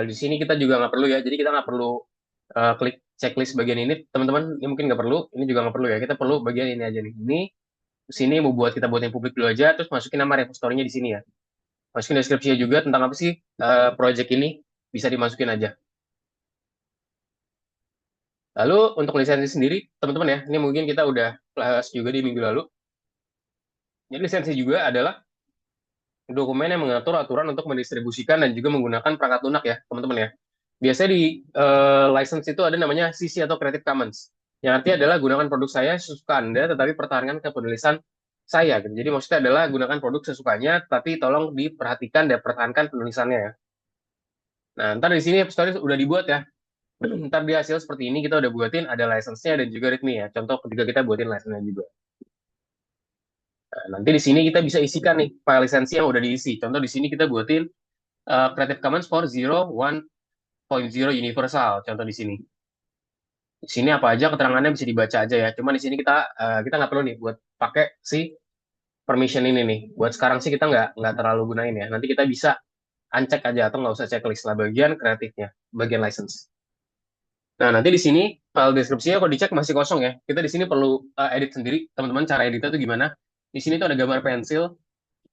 Di sini kita juga nggak perlu ya. Jadi kita nggak perlu klik checklist bagian ini. Teman-teman, ini mungkin nggak perlu. Ini juga nggak perlu ya. Kita perlu bagian ini aja nih. Ini sini mau buat kita buat yang publik dulu aja. Terus masukin nama repository-nya di sini ya. Masukin deskripsinya juga tentang apa sih project ini. Bisa dimasukin aja. Lalu untuk lisensi sendiri, teman-teman ya. Ini mungkin kita udah bahas juga di minggu lalu. Jadi lisensi juga adalah dokumen yang mengatur aturan untuk mendistribusikan dan juga menggunakan perangkat lunak ya, teman-teman ya. Biasanya di license itu ada namanya CC atau Creative Commons. Yang artinya adalah gunakan produk saya sesuka Anda, tetapi pertahankan kepenulisan saya. Gitu. Jadi maksudnya adalah gunakan produk sesukanya, tapi tolong diperhatikan dan pertahankan penulisannya ya. Nah, ntar di sini story udah dibuat ya. Ntar di hasil seperti ini kita udah buatin, ada license-nya dan juga README ya. Contoh ketika kita buatin license-nya juga. Nah, nanti di sini kita bisa isikan nih file lisensi yang udah diisi. Contoh di sini kita buatin Creative Commons for 1.0 universal. Contoh di sini. Di sini apa aja keterangannya bisa dibaca aja ya. Cuma di sini kita nggak perlu nih buat pakai si permission ini nih. Buat sekarang sih kita nggak terlalu gunain ya. Nanti kita bisa uncheck aja atau nggak usah checklist lah bagian kreatifnya, bagian license. Nah nanti di sini file deskripsinya kalau dicek masih kosong ya. Kita di sini perlu edit sendiri. Teman-teman cara editnya tuh gimana? Di sini tuh ada gambar pensil.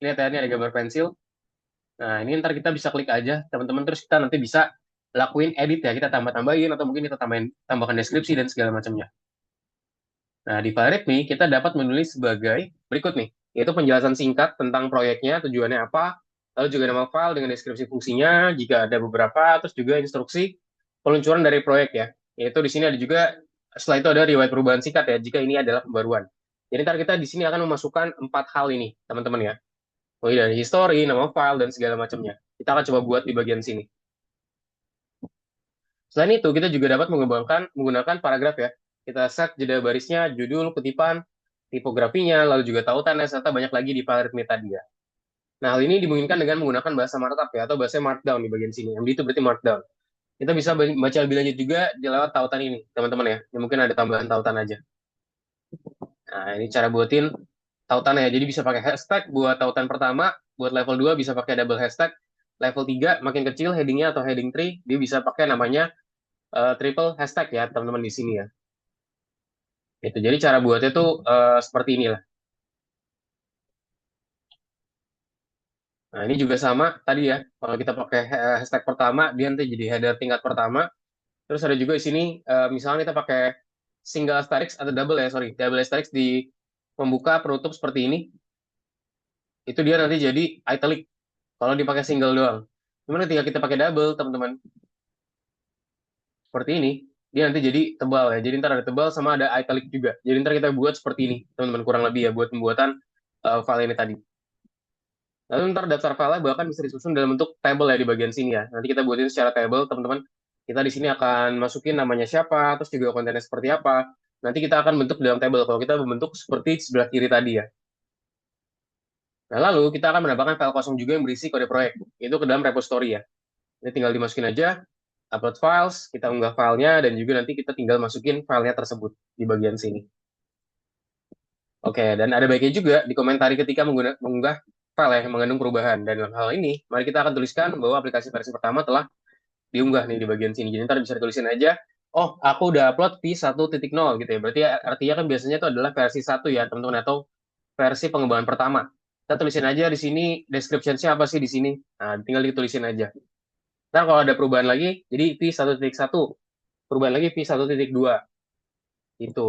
Lihat ya, ini ada gambar pensil. Nah, ini ntar kita bisa klik aja, teman-teman. Terus kita nanti bisa lakuin edit ya. Kita tambah-tambahin atau mungkin kita tambahkan deskripsi dan segala macamnya. Nah, di file README kita dapat menulis sebagai berikut nih, yaitu penjelasan singkat tentang proyeknya, tujuannya apa, lalu juga nama file dengan deskripsi fungsinya, jika ada beberapa, terus juga instruksi peluncuran dari proyek ya. Yaitu di sini ada juga, setelah itu ada riwayat perubahan singkat ya, jika ini adalah pembaruan. Jadi ntar kita di sini akan memasukkan 4 hal ini, teman-teman ya. Mulai dari history, nama file, dan segala macamnya. Kita akan coba buat di bagian sini. Selain itu, kita juga dapat mengembangkan menggunakan paragraf ya. Kita set jeda barisnya, judul, kutipan, tipografinya, lalu juga tautannya, serta banyak lagi di file readme tadi ya. Nah, hal ini dimungkinkan dengan menggunakan bahasa markup ya, atau bahasa markdown di bagian sini. Yang itu berarti markdown. Kita bisa baca lebih lanjut juga di lewat tautan ini, teman-teman ya. Yang mungkin ada tambahan tautan aja. Nah, ini cara buatin tautannya ya. Jadi bisa pakai hashtag buat tautan pertama, buat level 2 bisa pakai double hashtag. Level 3 makin kecil headingnya atau heading 3, dia bisa pakai namanya triple hashtag ya, teman-teman di sini ya. Itu jadi cara buatnya tuh seperti inilah. Nah, ini juga sama tadi ya. Kalau kita pakai hashtag pertama, dia nanti jadi header tingkat pertama. Terus ada juga di sini, misalnya kita pakai single asterisk atau double ya, sorry, double asterisk di pembuka penutup seperti ini. Itu dia nanti jadi italic kalau dipakai single doang. Cuman ketika kita pakai double, teman-teman, seperti ini, dia nanti jadi tebal ya. Jadi ntar ada tebal sama ada italic juga. Jadi ntar kita buat seperti ini, teman-teman, kurang lebih ya, buat pembuatan file ini tadi. Lalu ntar daftar file bahkan bisa disusun dalam bentuk table ya di bagian sini ya. Nanti kita buatin secara table, teman-teman. Kita di sini akan masukin namanya siapa, terus juga kontennya seperti apa. Nanti kita akan bentuk dalam table. Kalau kita membentuk seperti sebelah kiri tadi ya. Nah, lalu kita akan menambahkan file kosong juga yang berisi kode proyek. Itu ke dalam repository ya. Ini tinggal dimasukin aja, upload files, kita unggah filenya, dan juga nanti kita tinggal masukin filenya tersebut di bagian sini. Oke, dan ada baiknya juga dikomentari ketika mengunggah file yang mengandung perubahan. Dan dalam hal ini, mari kita akan tuliskan bahwa aplikasi versi pertama telah diunggah nih di bagian sini. Jadi ntar bisa ditulisin aja, oh aku udah upload v1.0 gitu ya. Berarti artinya kan biasanya itu adalah versi 1 ya teman-teman, atau versi pengembangan pertama. Kita tulisin aja di sini description-nya apa sih di sini. Nah, tinggal ditulisin aja. Ntar kalau ada perubahan lagi, jadi v1.1, perubahan lagi v1.2. Itu.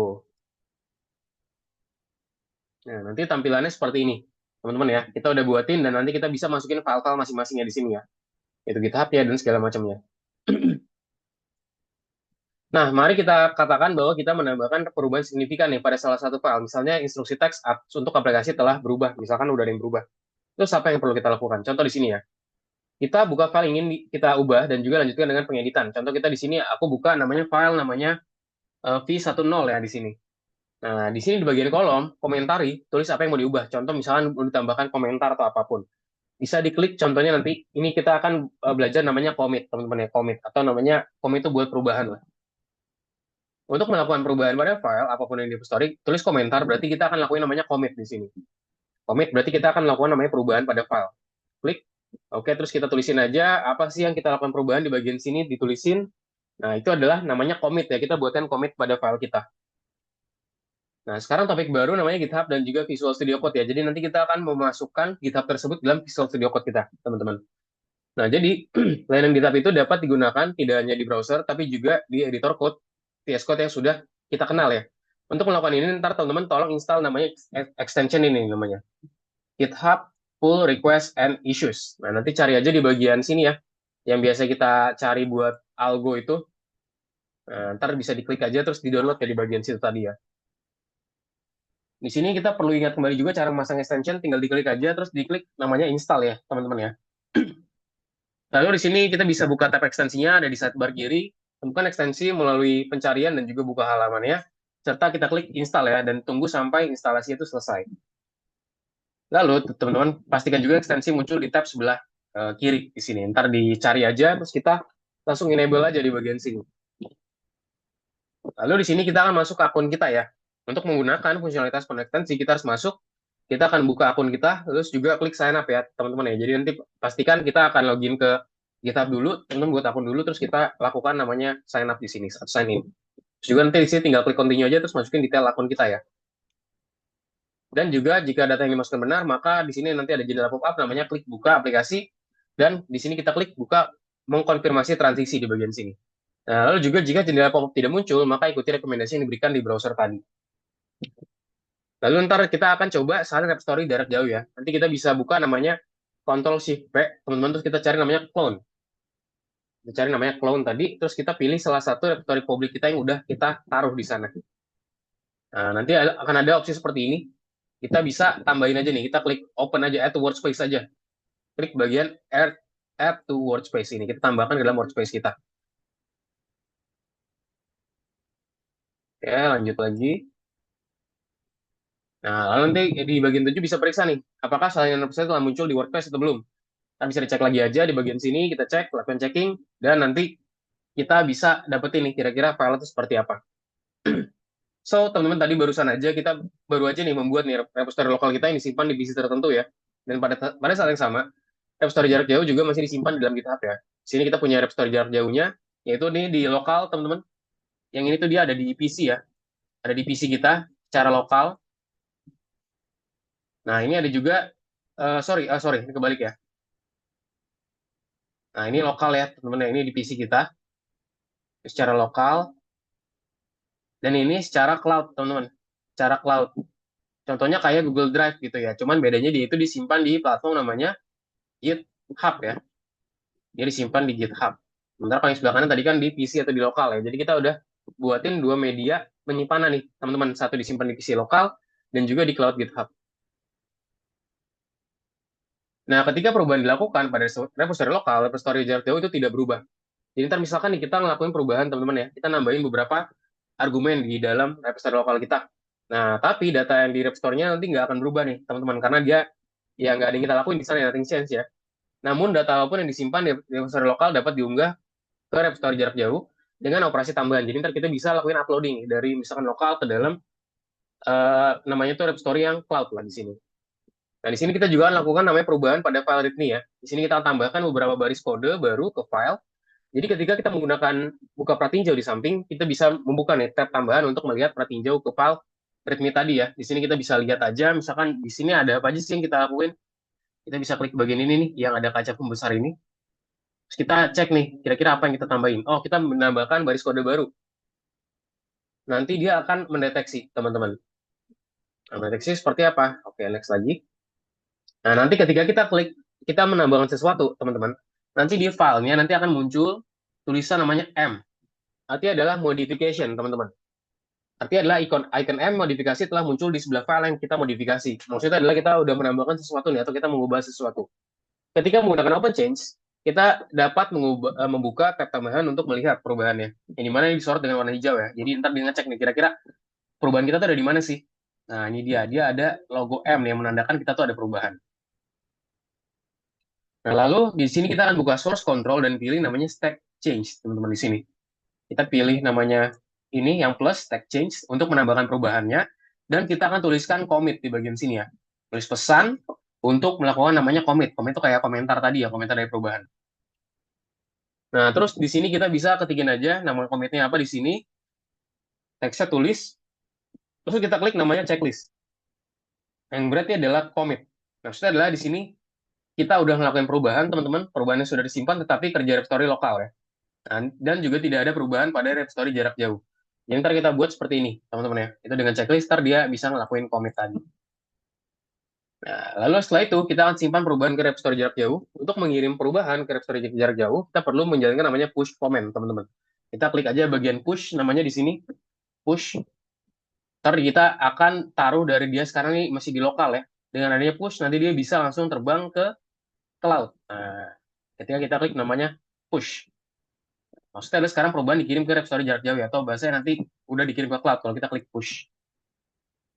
Nah, nanti tampilannya seperti ini. Teman-teman ya, kita udah buatin dan nanti kita bisa masukin file-file masing-masingnya di sini ya. Itu GitHub ya dan segala macamnya. Nah, mari kita katakan bahwa kita menambahkan perubahan signifikan nih pada salah satu file. Misalnya instruksi teks untuk aplikasi telah berubah. Misalkan udah ada yang berubah. Terus apa yang perlu kita lakukan? Contoh di sini ya. Kita buka file ingin kita ubah dan juga lanjutkan dengan pengeditan. Contoh kita di sini aku buka namanya file namanya v10 ya di sini. Nah, di sini di bagian kolom komentari tulis apa yang mau diubah. Contoh misalkan mau ditambahkan komentar atau apapun. Bisa diklik contohnya nanti ini kita akan belajar namanya commit, teman-teman ya, commit atau namanya commit itu buat perubahan lah. Untuk melakukan perubahan pada file apapun yang di repository, tulis komentar berarti kita akan lakuin namanya commit di sini. Commit berarti kita akan melakukan namanya perubahan pada file. Klik. Oke, terus kita tulisin aja apa sih yang kita lakukan perubahan di bagian sini ditulisin. Nah, itu adalah namanya commit ya. Kita buatkan commit pada file kita. Nah, sekarang topik baru namanya GitHub dan juga Visual Studio Code ya. Jadi nanti kita akan memasukkan GitHub tersebut dalam Visual Studio Code kita, teman-teman. Nah, jadi layanan GitHub itu dapat digunakan tidak hanya di browser, tapi juga di editor code, VS Code yang sudah kita kenal ya. Untuk melakukan ini, ntar teman-teman tolong install namanya extension ini namanya. GitHub Pull Request and Issues. Nah, nanti cari aja di bagian sini ya. Yang biasa kita cari buat algo itu. Nah, ntar bisa diklik aja terus di-download ya di bagian situ tadi ya. Di sini kita perlu ingat kembali juga cara memasang extension, tinggal diklik aja terus diklik namanya install ya, teman-teman ya. Lalu di sini kita bisa buka tab ekstensinya, ada di sidebar kiri, temukan ekstensi melalui pencarian dan juga buka halamannya, serta kita klik install ya, dan tunggu sampai instalasi itu selesai. Lalu teman-teman pastikan juga ekstensi muncul di tab sebelah kiri di sini. Ntar dicari aja, terus kita langsung enable aja di bagian sini. Lalu di sini kita akan masuk ke akun kita ya. Untuk menggunakan fungsionalitas ekstensi, kita harus masuk, kita akan buka akun kita, terus juga klik sign up ya teman-teman ya. Jadi nanti pastikan kita akan login ke GitHub dulu, teman-teman buat akun dulu, terus kita lakukan namanya sign up di sini, sign in. Terus juga nanti di sini tinggal klik continue aja, terus masukin detail akun kita ya. Dan juga jika data yang dimasukkan benar, maka di sini nanti ada jendela pop-up namanya klik buka aplikasi, dan di sini kita klik buka mengkonfirmasi transisi di bagian sini. Nah, lalu juga jika jendela pop-up tidak muncul, maka ikuti rekomendasi yang diberikan di browser tadi. Lalu ntar kita akan coba salin repository jarak jauh ya. Nanti kita bisa buka namanya Ctrl Shift P, teman-teman, terus kita cari namanya clone. Kita cari namanya clone tadi, terus kita pilih salah satu repository publik kita yang udah kita taruh di sana. Nah, nanti akan ada opsi seperti ini. Kita bisa tambahin aja nih, kita klik open aja, add to workspace aja. Klik bagian add to workspace ini, kita tambahkan ke dalam workspace kita. Oke, lanjut lagi. Nah, lalu nanti di bagian 7 bisa periksa nih, apakah salinan repository telah muncul di WordPress atau belum. Kita bisa dicek lagi aja di bagian sini, kita cek, lakukan checking, dan nanti kita bisa dapetin nih kira-kira file itu seperti apa. So, teman-teman tadi barusan aja kita baru aja nih membuat nih repository lokal kita yang disimpan di PC tertentu ya. Dan pada saat yang sama, repository jarak jauh juga masih disimpan di dalam GitHub ya. Sini kita punya repository jarak jauhnya, yaitu nih di lokal, teman-teman. Yang ini tuh dia ada di PC ya. Ada di PC kita secara lokal. Nah, ini ada juga, sorry, ini kebalik ya. Nah, ini lokal ya, teman-teman. Ini di PC kita secara lokal. Dan ini secara cloud, teman-teman. Secara cloud. Contohnya kayak Google Drive gitu ya. Cuman bedanya dia itu disimpan di platform namanya GitHub ya. Dia disimpan di GitHub. Sementara kalau yang sebelah kanan tadi kan di PC atau di lokal ya. Jadi kita udah buatin dua media penyimpanan nih, teman-teman. Satu disimpan di PC lokal dan juga di cloud GitHub. Nah, ketika perubahan dilakukan pada repository lokal, repository jarak jauh itu tidak berubah. Jadi ntar misalkan nih kita ngelakuin perubahan, teman-teman ya. Kita nambahin beberapa argumen di dalam repository lokal kita. Nah, tapi data yang di repository-nya nanti nggak akan berubah nih, teman-teman. Karena dia ya nggak ada yang kita lakuin di sana, nothing change ya. Namun data apapun yang disimpan di repository lokal dapat diunggah ke repository jarak jauh dengan operasi tambahan. Jadi ntar kita bisa lakuin uploading dari misalkan lokal ke dalam namanya tuh repository yang cloud lah di sini. Nah, di sini kita juga lakukan namanya perubahan pada file readme ya. Di sini kita tambahkan beberapa baris kode baru ke file. Jadi ketika kita menggunakan buka pratinjau di samping, kita bisa membuka nih tab tambahan untuk melihat pratinjau ke file readme tadi ya. Di sini kita bisa lihat aja, misalkan di sini ada apa aja sih yang kita lakuin. Kita bisa klik bagian ini nih, yang ada kaca pembesar ini. Terus kita cek nih, kira-kira apa yang kita tambahin. Oh, kita menambahkan baris kode baru. Nanti dia akan mendeteksi, teman-teman. Nah, mendeteksi seperti apa? Oke, next lagi. Nah, nanti ketika kita klik, kita menambahkan sesuatu, teman-teman. Nanti di filenya nanti akan muncul tulisan namanya M. Artinya adalah modification, teman-teman. Artinya adalah icon M modifikasi telah muncul di sebelah file yang kita modifikasi. Maksudnya adalah kita udah menambahkan sesuatu nih, atau kita mengubah sesuatu. Ketika menggunakan Open Change, kita dapat membuka tab tambahan untuk melihat perubahannya. Yang dimana ini disorot dengan warna hijau ya. Jadi ntar dia ngecek nih, kira-kira perubahan kita tuh ada di mana sih? Nah, ini dia. Dia ada logo M nih, yang menandakan kita tuh ada perubahan. Nah, lalu di sini kita akan buka source control dan pilih namanya stack change, teman-teman di sini. Kita pilih namanya ini yang plus stack change untuk menambahkan perubahannya dan kita akan tuliskan commit di bagian sini ya. Tulis pesan untuk melakukan namanya commit. Commit itu kayak komentar tadi ya, komentar dari perubahan. Nah, terus di sini kita bisa ketikin aja nama commitnya apa di sini. Teksnya tulis, terus kita klik namanya checklist. Yang berarti adalah commit. Maksudnya adalah di sini kita udah ngelakuin perubahan, teman-teman. Perubahannya sudah disimpan, tetapi kerja repository lokal ya. Nah, dan juga tidak ada perubahan pada repository jarak jauh. Yang ntar kita buat seperti ini, teman-teman ya. Itu dengan checklist, ntar dia bisa ngelakuin commit tadi. Nah, lalu setelah itu, kita akan simpan perubahan ke repository jarak jauh. Untuk mengirim perubahan ke repository jarak jauh, kita perlu menjalankan namanya push command, teman-teman. Kita klik aja bagian push, namanya di sini, push. Ntar kita akan taruh dari dia sekarang ini masih di lokal ya. Dengan adanya push, nanti dia bisa langsung terbang ke cloud. Nah, ketika kita klik namanya push. Maksudnya ada sekarang perubahan dikirim ke repository jarak jauh ya, atau bahasanya nanti udah dikirim ke cloud kalau kita klik push.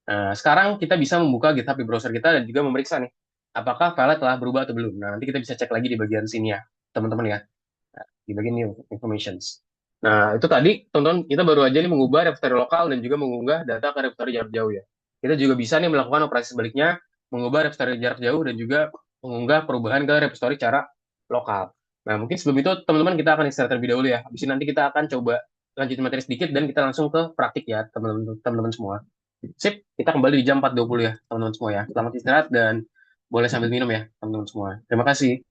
Nah, sekarang kita bisa membuka GitHub di browser kita dan juga memeriksa nih, apakah file telah berubah atau belum. Nah, nanti kita bisa cek lagi di bagian sini ya, teman-teman ya, di bagian new informations. Nah, itu tadi, teman-teman, kita baru aja nih mengubah repository lokal dan juga mengunggah data ke repository jarak jauh ya. Kita juga bisa nih melakukan operasi sebaliknya, mengubah repository jarak jauh dan juga mengunggah perubahan ke repository cara lokal. Nah, mungkin sebelum itu, teman-teman, kita akan istirahat terlebih dahulu ya. Habis ini nanti kita akan coba lanjutin materi sedikit dan kita langsung ke praktik ya, teman-teman semua. Sip, kita kembali di jam 4.20 ya, teman-teman semua ya. Selamat istirahat dan boleh sambil minum ya, teman-teman semua. Terima kasih.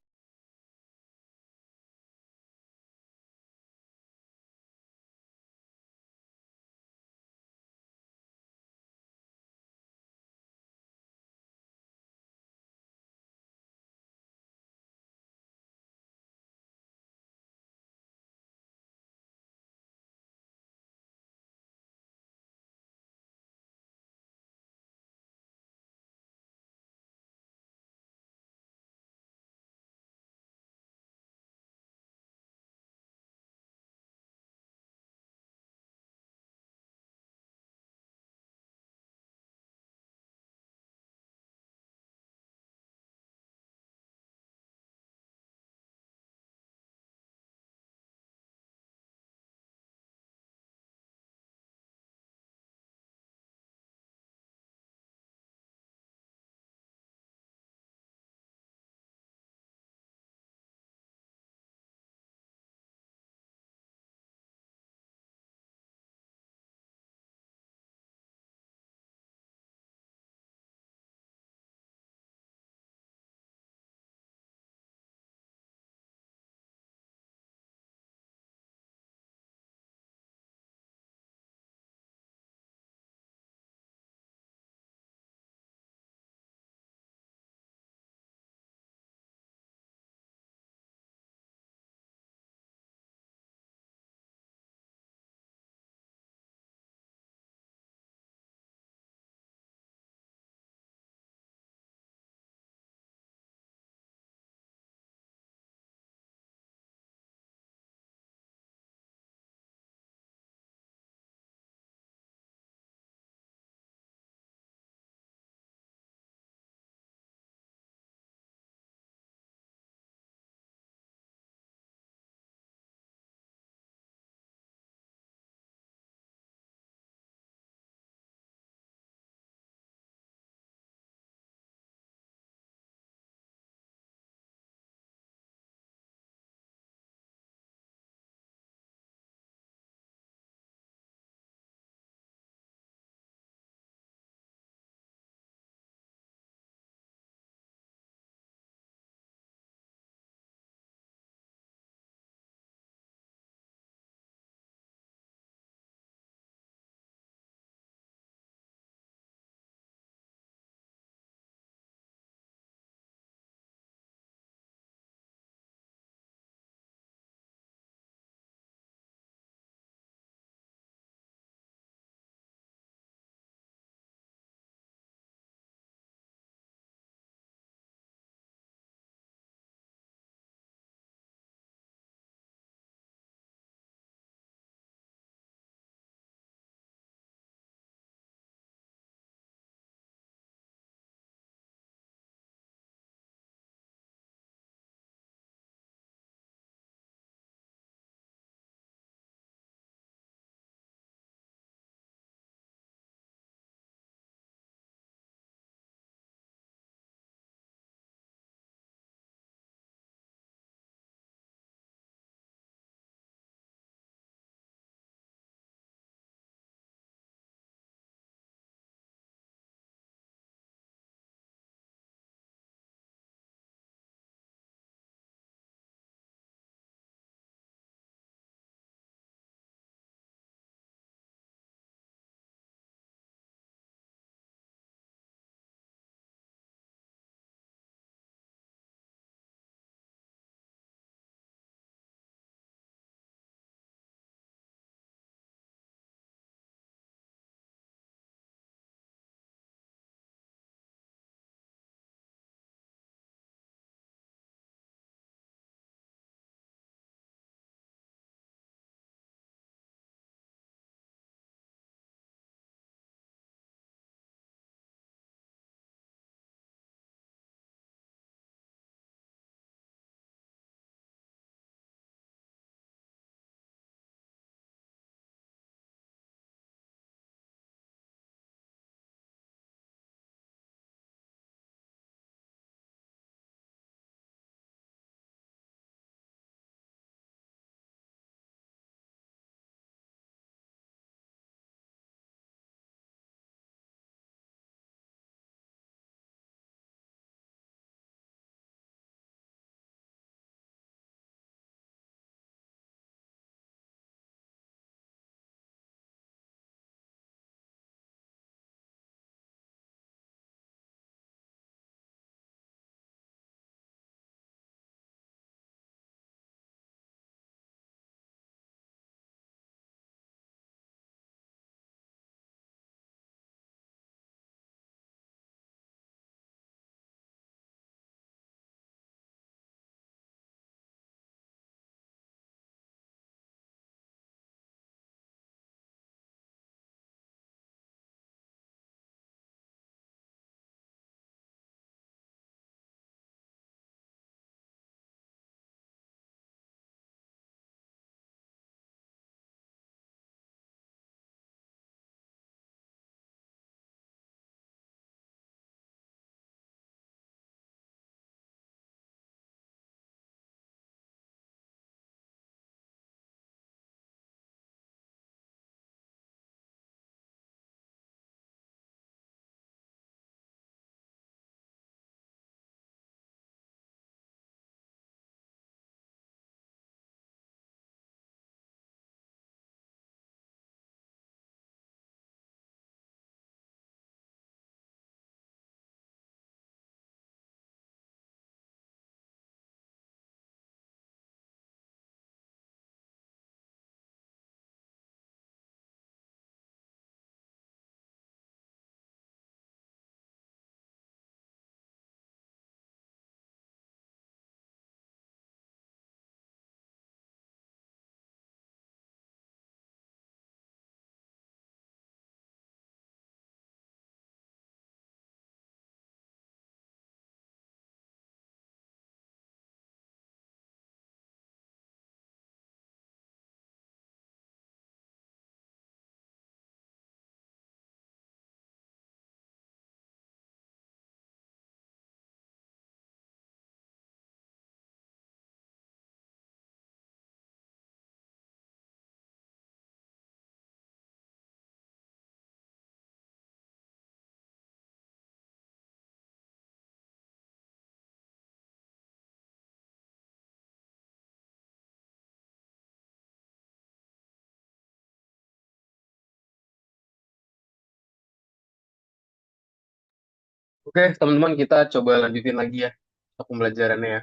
Oke, teman-teman kita coba lanjutin lagi ya untuk pembelajarannya ya.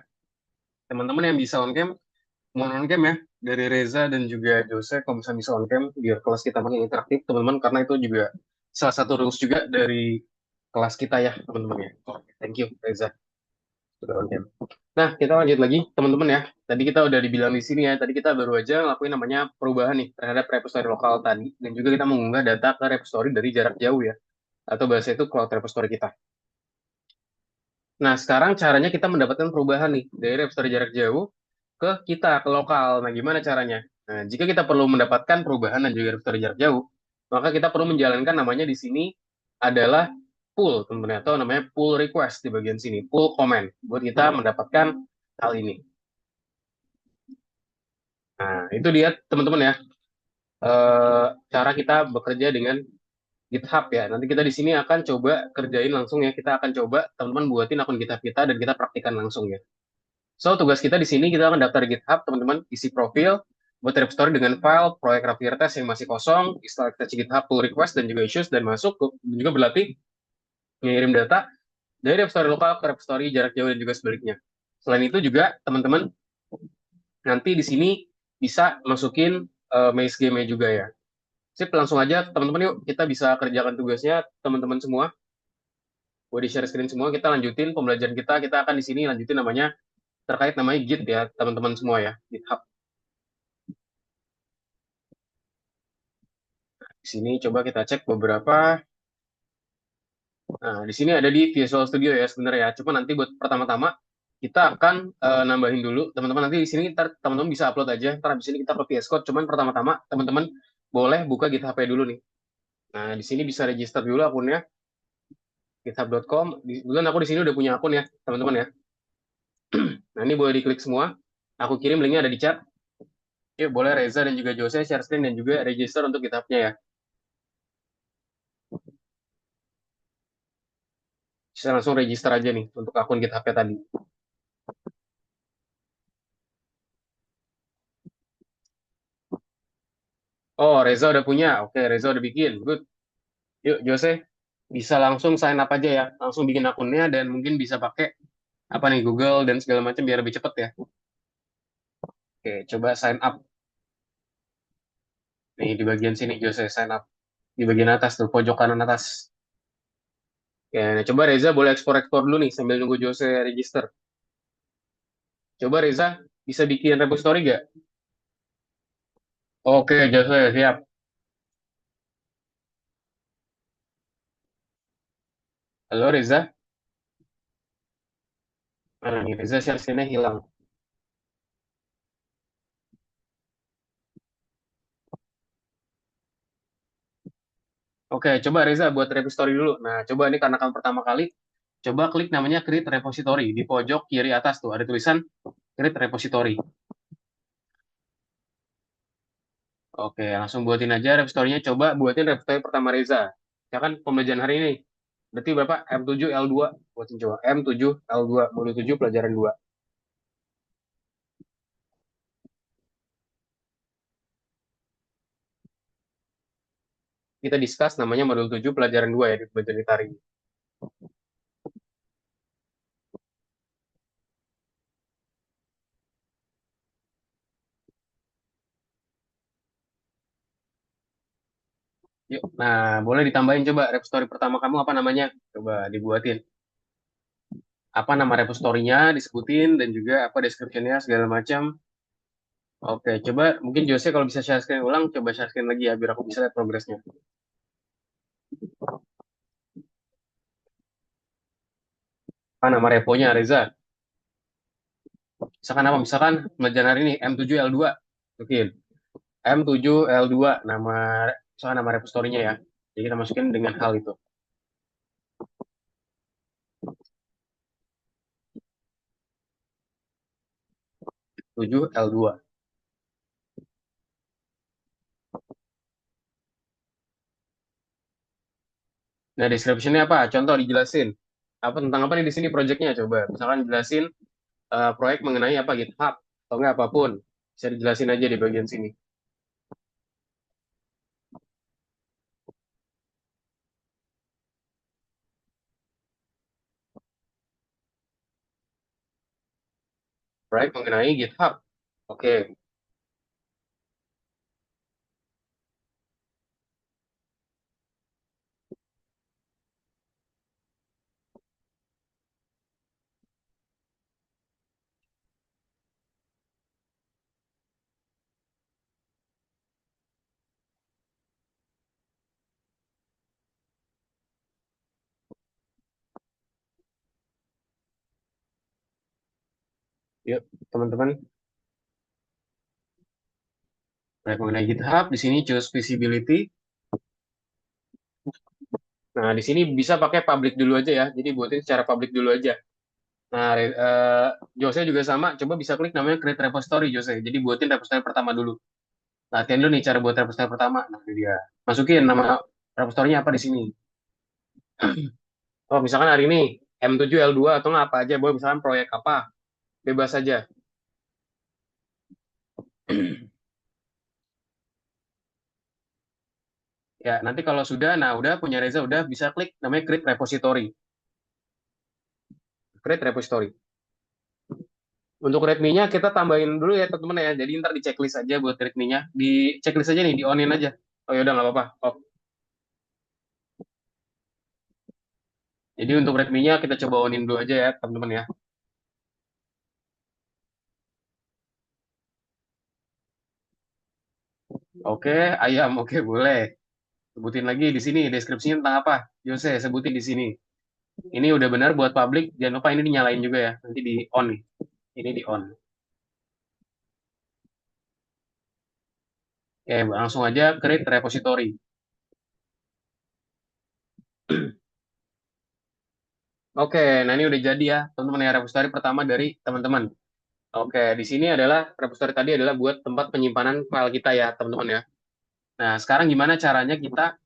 Teman-teman yang bisa on cam, mohon on cam ya. Dari Reza dan juga Jose, kalau misalnya bisa on cam, biar kelas kita makin interaktif, teman-teman, karena itu juga salah satu rules juga dari kelas kita ya, teman-teman ya. Oke, thank you, Reza. Sudah on cam. Nah, kita lanjut lagi, teman-teman ya. Tadi kita udah dibilang di sini ya, tadi kita baru aja ngelakuin namanya perubahan nih terhadap repository lokal tadi, dan juga kita mengunggah data ke repository dari jarak jauh ya, atau bahasa itu cloud repository kita. Nah, sekarang caranya kita mendapatkan perubahan nih dari repository jarak jauh ke kita, ke lokal. Nah, gimana caranya? Nah, jika kita perlu mendapatkan perubahan dan juga repository jarak jauh, maka kita perlu menjalankan namanya di sini adalah pull, teman-teman, atau namanya pull request di bagian sini, pull command, buat kita mendapatkan hal ini. Nah, itu dia, teman-teman ya, cara kita bekerja dengan GitHub ya. Nanti kita di sini akan coba kerjain langsung ya. Kita akan coba teman-teman buatin akun GitHub kita dan kita praktikkan langsung ya. So, tugas kita di sini kita akan daftar GitHub, teman-teman, isi profil, buat repository dengan file, proyek Rapid Test yang masih kosong, install extension GitHub pull request dan juga issues dan masuk dan juga berlatih mengirim data dari repository lokal ke repository jarak jauh dan juga sebaliknya. Selain itu juga teman-teman nanti di sini bisa masukin maze game juga ya. Sip, langsung aja teman-teman yuk kita bisa kerjakan tugasnya teman-teman semua. Gue di share screen semua, kita lanjutin pembelajaran kita. Kita akan di sini lanjutin namanya terkait namanya Git ya, teman-teman semua ya, GitHub. Di sini coba kita cek beberapa. Nah, di sini ada di Visual Studio ya sebenarnya ya. Cuma nanti buat pertama-tama kita akan nambahin dulu. Teman-teman nanti di sini ntar teman-teman bisa upload aja. Ntar di sini kita ke VS Code. Cuman pertama-tama teman-teman boleh buka GitHub dulu nih. Nah, di sini bisa register dulu akunnya github.com. Kebetulan aku di sini udah punya akun ya, teman-teman ya. Nah, ini boleh diklik semua. Aku kirim linknya ada di chat. Yuk, boleh Reza dan juga Jose share screen dan juga register untuk GitHub-nya ya. Bisa langsung register aja nih untuk akun GitHub-nya tadi. Oh, Reza udah punya. Oke, Reza udah bikin. Good. Yuk, Jose, bisa langsung sign up aja ya. Langsung bikin akunnya dan mungkin bisa pakai apa nih Google dan segala macam biar lebih cepet ya. Oke, coba sign up. Nih di bagian sini Jose sign up. Di bagian atas tuh, pojok kanan atas. Oke, nah, coba Reza boleh ekspor-ekspor dulu nih sambil nunggu Jose register. Coba Reza bisa bikin repository gak? Oke, Jose siap. Halo Reza. Mana nih Reza share screen-nya hilang. Oke, coba Reza buat repository dulu. Nah, coba ini karena kamu pertama kali, coba klik namanya Create Repository di pojok kiri atas tuh ada tulisan Create Repository. Oke, langsung buatin aja repository-nya. Coba buatin repository pertama Reza. Ya kan pembelajaran hari ini. Berarti berapa? M7L2. Buatin coba. M7L2. Modul 7 pelajaran 2. Kita discuss namanya modul 7 pelajaran 2 ya di pembelajaran kita hari ini. Yuk. Nah, boleh ditambahin coba repository pertama kamu apa namanya? Coba dibuatin. Apa nama repository-nya disebutin dan juga apa description-nya segala macam. Oke, coba mungkin Jose kalau bisa share screen ulang, coba share screen lagi ya biar aku bisa lihat progresnya. Apa nama reponya Reza? Misalkan apa? Misalkan pembelajaran hari ini M7L2. Oke, M7L2 nama misalkan nama repository-nya ya. Jadi kita masukin dengan hal itu. 7L2. Nah, description-nya apa? Contoh dijelasin. Apa tentang apa nih di sini project-nya coba. Misalkan jelasin proyek mengenai apa GitHub atau enggak apapun. Bisa dijelasin aja di bagian sini. right, mengenai GitHub. Oke, yuk teman-teman. Right, mengenai GitHub, di sini choose visibility. Nah, di sini bisa pakai public dulu aja ya. Jadi buatin secara public dulu aja. Nah, Jose juga sama. Coba bisa klik namanya create repository, Jose. Jadi buatin repository pertama dulu. Latihan dulu nih cara buat repository pertama. Nah, ini dia. Masukin nama repositorinya apa di sini. Oh, misalkan hari ini M7L2 atau nggak apa aja. Boleh misalkan proyek apa. Bebas saja. Ya, nanti kalau sudah, nah udah punya Reza, udah bisa klik namanya create repository. Create repository. Untuk readme-nya kita tambahin dulu ya teman-teman ya. Jadi ntar di checklist aja buat readme-nya. Di checklist aja nih, di on-in aja. Oh ya udah nggak apa-apa. Oh, jadi untuk readme-nya kita coba on-in dulu aja ya teman-teman ya. Oke, ayam, oke boleh. Sebutin lagi di sini deskripsinya tentang apa. Yose, sebutin di sini. Ini udah benar buat publik. Jangan lupa ini dinyalain juga ya. Nanti di on nih. Ini di on. Oke, langsung aja create repository. Oke, nah ini udah jadi ya teman-teman ya repository pertama dari teman-teman. Oke, di sini adalah repository tadi adalah buat tempat penyimpanan file kita ya teman-teman ya. Nah, sekarang gimana caranya kita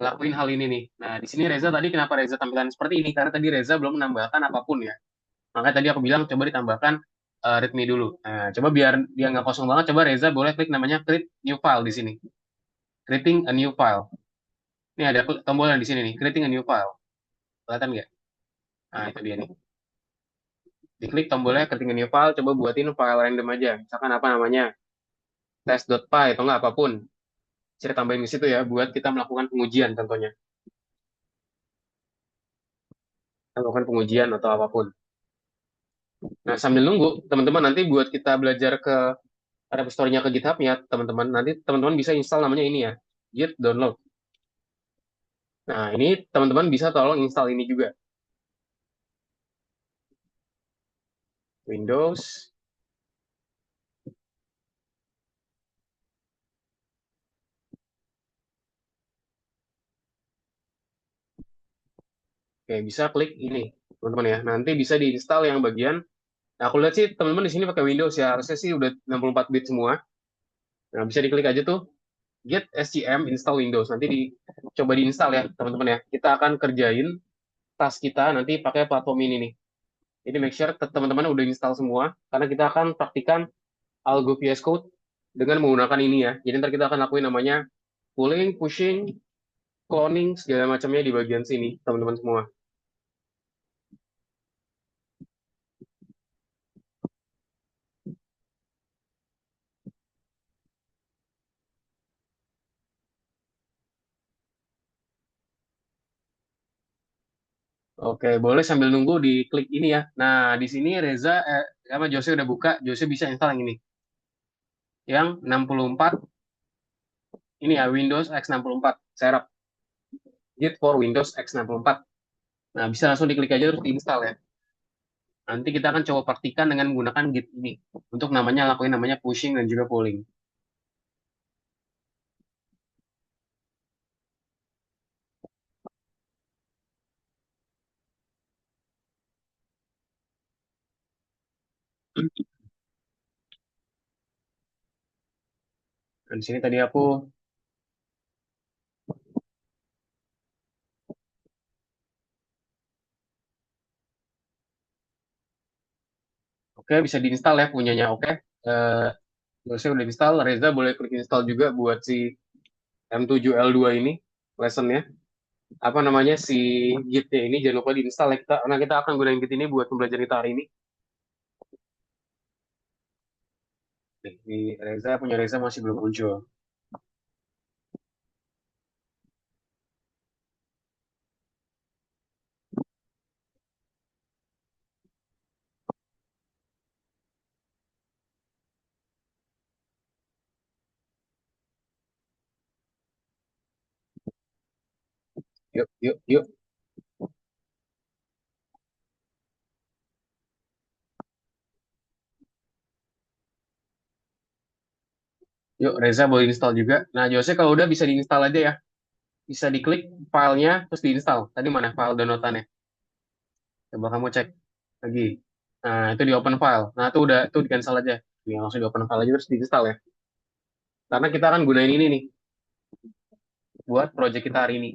lakuin hal ini nih? Nah, di sini Reza tadi kenapa Reza tampilan seperti ini? Karena tadi Reza belum menambahkan apapun ya. Makanya tadi aku bilang coba ditambahkan readme dulu. Nah, coba biar dia nggak kosong banget, coba Reza boleh klik namanya create new file di sini. Creating a new file. Ini ada tombol yang di sini nih, creating a new file. Kelihatan nggak? Nah, itu dia nih. Diklik tombolnya creating a new file, coba buatin file random aja. Misalkan apa namanya? Test.py atau nggak apapun. Saya tambahin di situ ya, buat kita melakukan pengujian contohnya. Melakukan pengujian atau apapun. Nah, sambil nunggu, teman-teman nanti buat kita belajar ke repository-nya ke GitHub-nya, teman-teman, nanti teman-teman bisa install namanya ini ya, git download. Nah, ini teman-teman bisa tolong install ini juga. Windows. Oke, bisa klik ini, teman-teman ya. Nanti bisa diinstal yang bagian. Nah, aku lihat sih teman-teman di sini pakai Windows ya. Harusnya sih udah 64 bit semua. Nah, bisa diklik aja tuh git scm install Windows. Nanti coba diinstal ya, teman-teman ya. Kita akan kerjain tas kita nanti pakai platform ini nih. Jadi make sure teman-teman udah install semua karena kita akan praktikan Algo VS Code dengan menggunakan ini ya. Jadi ntar kita akan lakuin namanya pulling, pushing, cloning segala macamnya di bagian sini, teman-teman semua. Oke, boleh sambil nunggu di klik ini ya. Nah, di sini Reza, apa Jose udah buka, Jose bisa install yang ini. Yang 64, ini ya, Windows X64, setup. Git for Windows X64. Nah, bisa langsung diklik aja terus diinstal ya. Nanti kita akan coba praktikan dengan menggunakan Git ini. Untuk namanya, lakuin namanya pushing dan juga pulling. Dan di sini tadi aku, oke, bisa diinstal ya punyanya, oke. Eh, Jose udah install, Reza boleh klik install juga buat si M7L2 ini, lessonnya. Apa namanya, si Git-nya ini, jangan lupa diinstal ya kita, karena kita akan gunain Git ini buat pembelajaran kita hari ini. Nih, di Reza punya Reza masih belum muncul. Yuk, yuk, yuk. Yuk, Reza boleh install juga. Nah, Jose kalau udah bisa diinstal aja ya. Bisa diklik filenya, terus diinstal. Tadi mana file downloadannya? Coba kamu cek lagi. Nah, itu di open file. Nah, itu di cancel aja. Ini langsung di open file aja terus diinstal ya. Karena kita akan gunain ini nih buat project kita hari ini.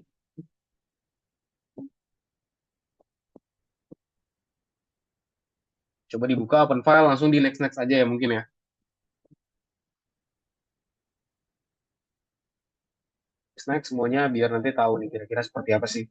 Coba dibuka open file langsung di next next aja ya mungkin ya. Next next semuanya biar nanti tahu nih kira-kira seperti apa sih.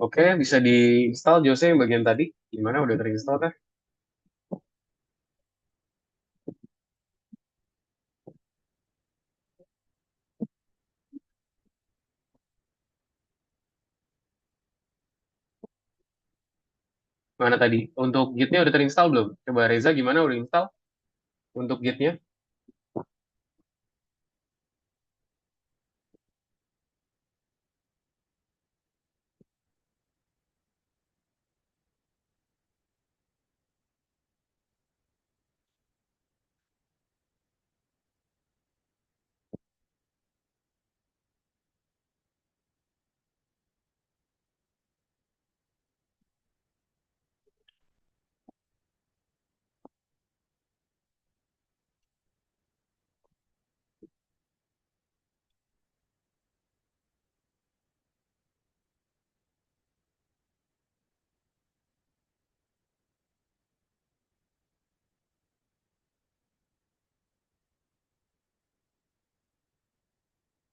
Oke, bisa diinstal Jose yang bagian tadi. Gimana udah terinstall kah? Mana tadi? Untuk Git-nya udah terinstall belum? Coba Reza gimana udah install untuk Git-nya?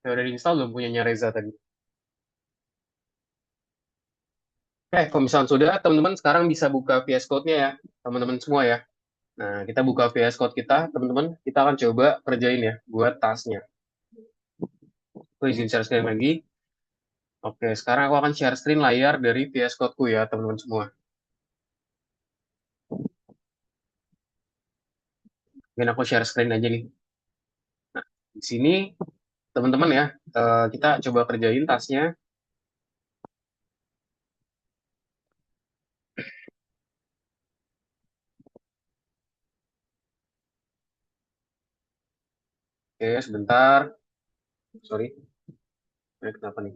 Ya udah diinstal belum punyanya Reza tadi? Kalau misalnya sudah, teman-teman sekarang bisa buka VS Code-nya ya, teman-teman semua ya. Nah, kita buka VS Code kita, teman-teman. Kita akan coba kerjain ya, buat tasknya. Aku izin share screen lagi. Oke, sekarang aku akan share screen layar dari VS Code-ku ya, teman-teman semua. Mungkin aku share screen aja nih. Nah, di sini, teman-teman ya, kita coba kerjain tasknya. Oke, sebentar. Sorry, ini kenapa nih?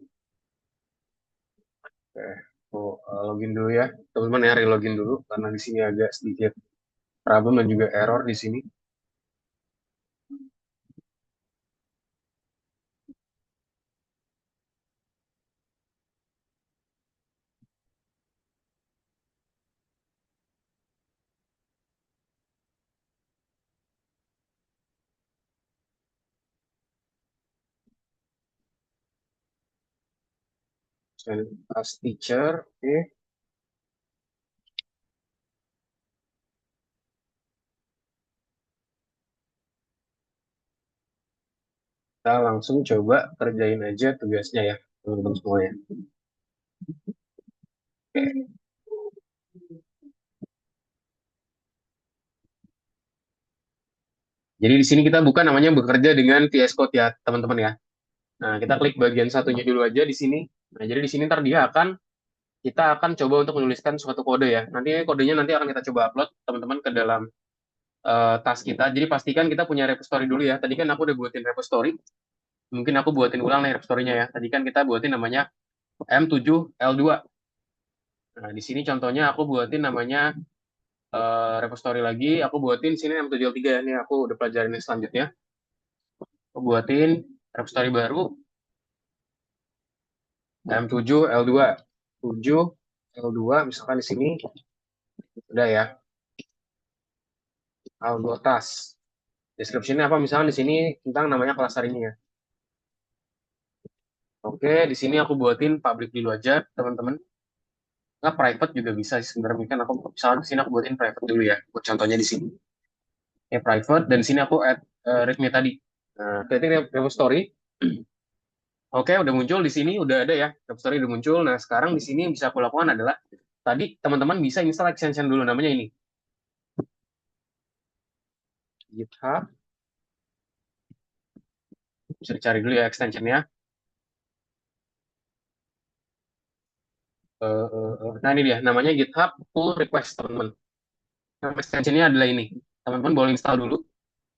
Oke, aku login dulu ya. Teman-teman ya, relogin dulu, karena di sini agak sedikit problem dan juga error di sini. Send as teacher, oke. Kita langsung coba kerjain aja tugasnya ya, teman-teman semuanya. Oke. Jadi di sini kita buka namanya bekerja dengan VS Code ya, teman-teman ya. Nah, kita klik bagian satunya dulu aja di sini. Nah, jadi di sini ntar kita akan coba untuk menuliskan suatu kode ya. Nanti kodenya nanti akan kita coba upload teman-teman ke dalam task kita. Jadi pastikan kita punya repository dulu ya. Tadi kan aku udah buatin repository. Mungkin aku buatin ulang nih repository-nya ya. Tadi kan kita buatin namanya M7L2. Nah, di sini contohnya aku buatin namanya repository lagi. Aku buatin sini M7L3 ya. Ini aku udah pelajarin ini selanjutnya. Aku buatin repository baru M7L2. 7L2 misalkan di sini udah ya. Algo task. Description-nya apa? Misalkan di sini tentang namanya kelas hari ini ya. Oke, di sini aku buatin public dulu aja, teman-teman. Nggak private juga bisa sih sebenarnya kan aku misalkan di sini aku buatin private dulu ya. Buat contohnya di sini. Ya private dan di sini aku add readme tadi. Nah, ketik repository. Oke, udah muncul di sini, udah ada ya. Repository udah muncul. Nah, sekarang di sini yang bisa aku lakukan adalah tadi teman-teman bisa install extension dulu namanya ini. GitHub. Bisa dicari dulu ya extensionnya. Nah, ini dia. Namanya GitHub pull request, teman-teman. Nama extensionnya adalah ini. Teman-teman boleh install dulu.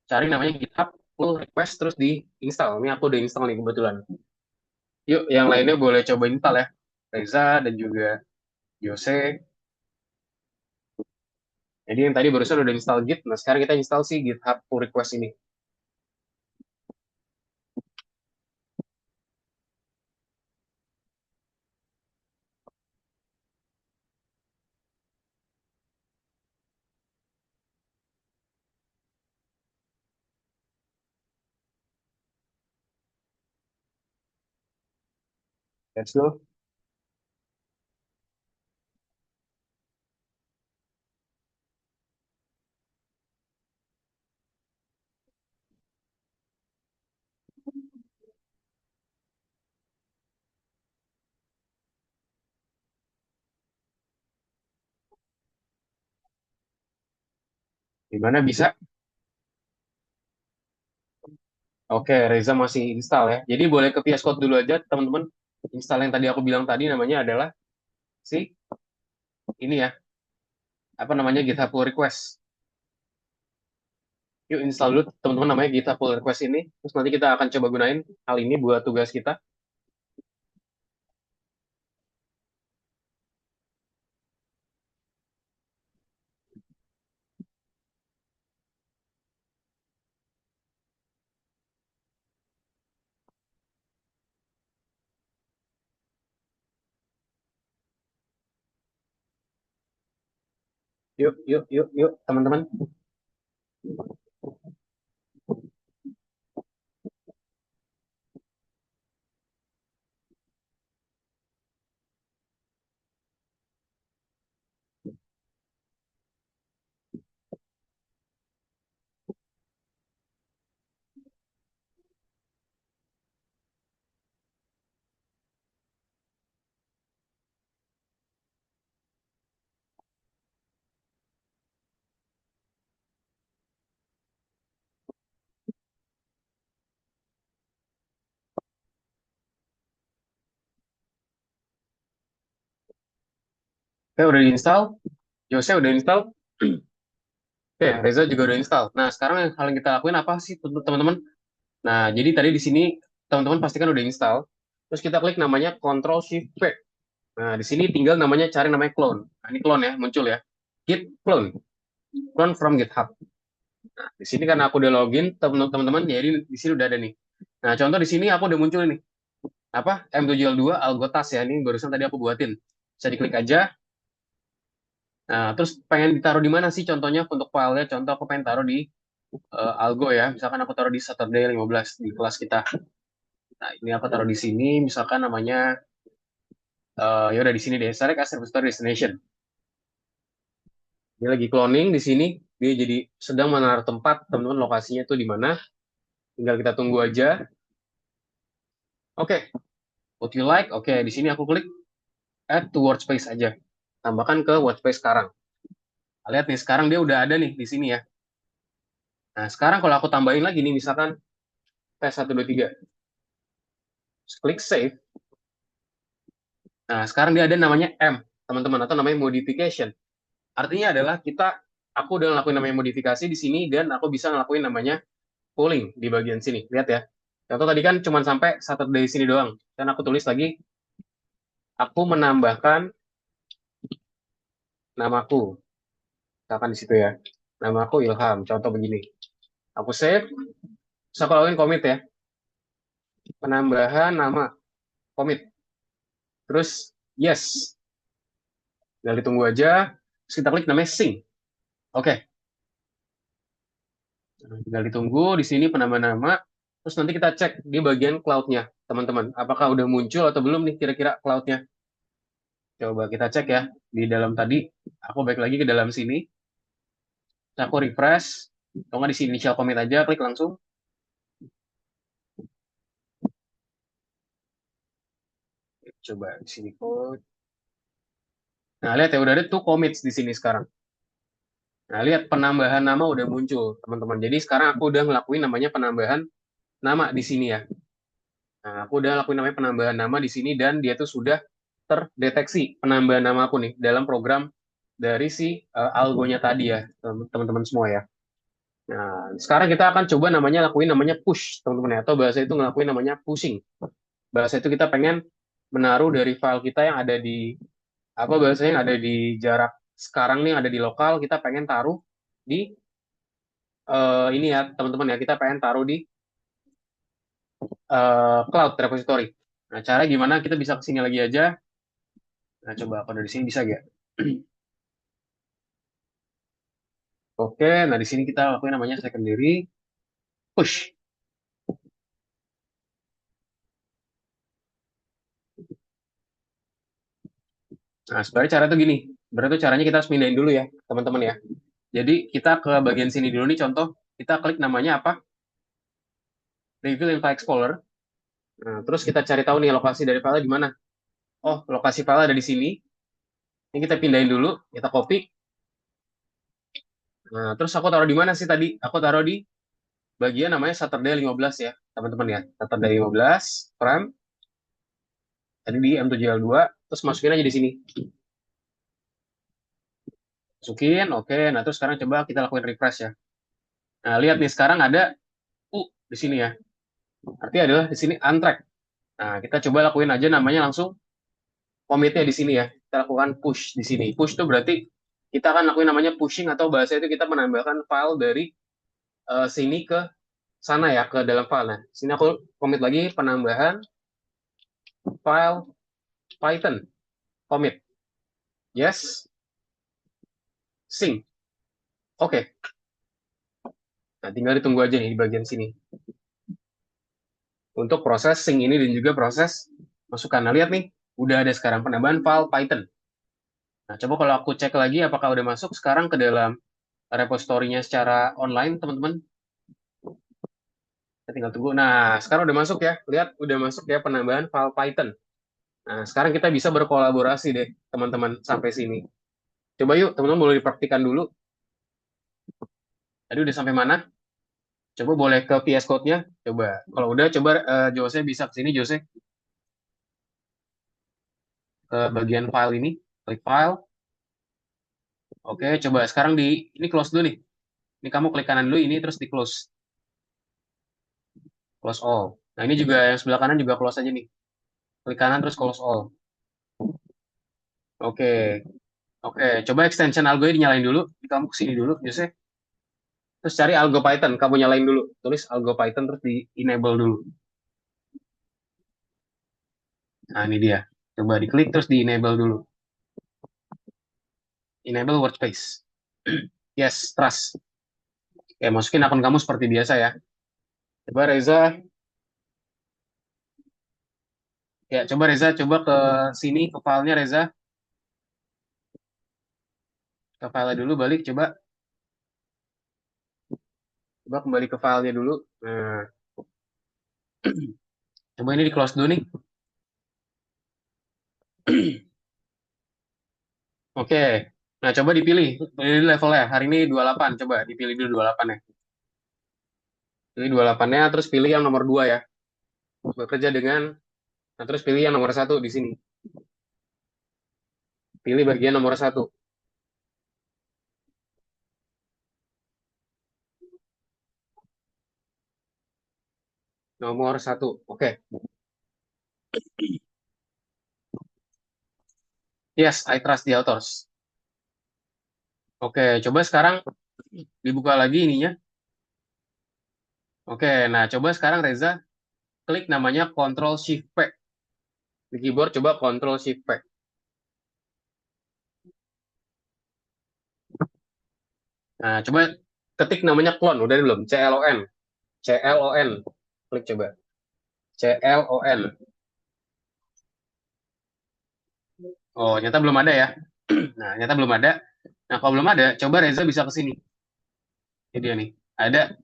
Cari namanya GitHub pull request terus di install. Ini aku udah install nih kebetulan. Yuk, yang lainnya boleh coba install ya. Reza dan juga Yose. Jadi yang tadi barusan udah install Git. Nah, sekarang kita install si GitHub pull request ini. Let's go. Gimana bisa? Oke, Reza masih install ya. Jadi boleh ke VS Code dulu aja, teman-teman. Install yang tadi aku bilang tadi namanya adalah si ini ya. Apa namanya GitHub pull request. Yuk install dulu teman-teman namanya GitHub pull request ini. Terus nanti kita akan coba gunain hal ini buat tugas kita. Yuk, yuk, yuk, yuk, teman-teman. Oke, udah diinstal. Yose udah install. Oke, Reza juga udah install. Nah, sekarang yang hal yang kita lakuin apa sih, teman-teman? Nah, jadi tadi di sini teman-teman pastikan udah install. Terus kita klik namanya Ctrl Shift V. Nah, di sini tinggal namanya cari namanya clone. Nah, ini clone ya, muncul ya. Git clone. Clone from GitHub. Nah, di sini kan aku udah login, teman-teman, jadi di sini udah ada nih. Nah, contoh di sini aku udah muncul ini. Apa? M7L2 Algotas ya. Ini barusan tadi aku buatin. Bisa diklik aja. Nah, terus pengen ditaruh di mana sih contohnya untuk filenya? Contoh aku pengen taruh di Algo ya. Misalkan aku taruh di Saturday 15 di kelas kita. Nah, ini aku taruh di sini. Misalkan namanya ya udah di sini deh. Select as repository destination. Dia lagi cloning di sini. Dia jadi sedang menaruh tempat teman-teman lokasinya itu di mana. Tinggal kita tunggu aja. Oke, would you like? Oke, di sini aku klik add to workspace aja. Tambahkan ke workspace sekarang. Lihat nih, sekarang dia udah ada nih di sini ya. Nah, sekarang kalau aku tambahin lagi nih, misalkan tes 1 2 3, klik save. Nah, sekarang dia ada namanya M, teman-teman, atau namanya modification. Artinya adalah aku udah ngelakuin namanya modifikasi di sini, dan aku bisa ngelakuin namanya polling di bagian sini. Lihat ya. Contoh tadi kan cuma sampai Saturday sini doang. Dan aku tulis lagi, aku menambahkan namaku. Misalkan di situ ya. Namaku Ilham. Contoh begini. Aku save, terus aku lakuin commit ya. Penambahan nama, commit. Terus yes, tinggal ditunggu aja. Terus kita klik namanya sync. Oke, tinggal ditunggu di sini penambah nama. Terus nanti kita cek di bagian cloud-nya, teman-teman. Apakah udah muncul atau belum nih kira-kira cloud-nya? Coba kita cek ya. Di dalam tadi, aku balik lagi ke dalam sini. Terus aku refresh. Atau nggak di sini initial commit aja, klik langsung. Coba di sini code. Nah, lihat ya, udah ada tuh commits di sini sekarang. Nah, lihat penambahan nama udah muncul, teman-teman. Jadi sekarang aku udah ngelakuin namanya penambahan nama di sini ya. Nah, aku udah lakuin namanya penambahan nama di sini dan dia tuh sudah terdeteksi penambahan nama aku nih dalam program dari si algonya tadi ya, teman-teman semua ya. Nah, sekarang kita akan coba namanya lakuin namanya push, teman-teman ya. Atau bahasa itu ngelakuin namanya pushing. Bahasa itu kita pengen menaruh dari file kita yang ada di apa bahasanya yang ada di jarak sekarang nih yang ada di lokal, kita pengen taruh di ini ya, teman-teman ya. Kita pengen taruh di cloud repository. Nah, cara gimana kita bisa kesini lagi aja. Nah, coba aku dari sini bisa gak? Oke, nah di sini kita lakuin namanya secondary push. Nah, sebenarnya cara tuh gini. Berarti caranya kita harus pindahin dulu ya, teman-teman ya. Jadi kita ke bagian sini dulu nih contoh. Kita klik namanya apa? Reveal Info Explorer. Nah, terus kita cari tahu nih lokasi dari file di mana. Oh, lokasi file ada di sini. Ini kita pindahin dulu, kita copy. Nah, terus aku taruh di mana sih tadi? Aku taruh di bagian namanya Saturday 15 ya, teman-teman ya. Saturday 15, frame, tadi di M7L2, terus masukin aja di sini. Masukin, oke. Nah, terus sekarang coba kita lakuin refresh ya. Nah, lihat nih sekarang ada di sini ya. Artinya adalah di sini untrack. Nah, kita coba lakuin aja namanya langsung commitnya di sini ya. Kita lakukan push di sini. Push itu berarti kita akan lakuin namanya pushing atau bahasa itu kita menambahkan file dari sini ke sana ya, ke dalam file. Nah, sini aku commit lagi penambahan file Python. Commit. Yes. Sync. Oke. Nah, tinggal ditunggu aja nih di bagian sini. Untuk proses sync ini dan juga proses masukkan. Nah, lihat nih. Udah ada sekarang penambahan file Python. Nah, coba kalau aku cek lagi apakah udah masuk sekarang ke dalam repositorinya secara online, teman-teman. Kita tinggal tunggu. Nah, sekarang udah masuk ya. Lihat, udah masuk ya penambahan file Python. Nah, sekarang kita bisa berkolaborasi deh, teman-teman, sampai sini. Coba yuk, teman-teman boleh dipraktikan dulu. Tadi udah sampai mana? Coba boleh ke VS Code-nya. Coba. Kalau udah, coba Jose bisa ke sini, Jose. Ke bagian file ini. Klik file. Oke, coba sekarang ini close dulu nih. Ini kamu klik kanan dulu, ini terus di close. Close all. Nah, ini juga yang sebelah kanan juga close aja nih. Klik kanan terus close all. Oke. Oke, coba extension algo dinyalain dulu. Kamu kesini dulu, Jose. Terus cari algo Python. Kamu nyalain dulu. Tulis algo Python terus di enable dulu. Nah, ini dia. Coba diklik terus di enable dulu. Enable workspace. Yes, trust. Ya, masukin akun kamu seperti biasa ya. Coba Reza. Ya, coba Reza, coba ke sini, ke filenya Reza. Ke file dulu, balik. Coba. Coba kembali ke filenya dulu. Nah, coba ini di close dulu nih. Oke. Nah, coba dipilih. Pilih levelnya. Hari ini 28. Coba dipilih dulu 28 ya. Pilih 28-nya, terus pilih yang nomor 2 ya. Bekerja dengan, nah terus pilih yang nomor 1 di sini. Pilih bagian nomor 1. Nomor 1. Oke. Yes, I trust the authors. Oke, coba sekarang dibuka lagi ininya. Oke, nah coba sekarang Reza klik namanya Ctrl Shift P. Di keyboard coba Ctrl Shift P. Nah, coba ketik namanya clone, udah belum? CLON. CLON. Klik coba. CLON. Oh, nyata belum ada ya. Nah, nyata belum ada. Nah, kalau belum ada, coba Reza bisa ke sini. Ini dia nih. Ada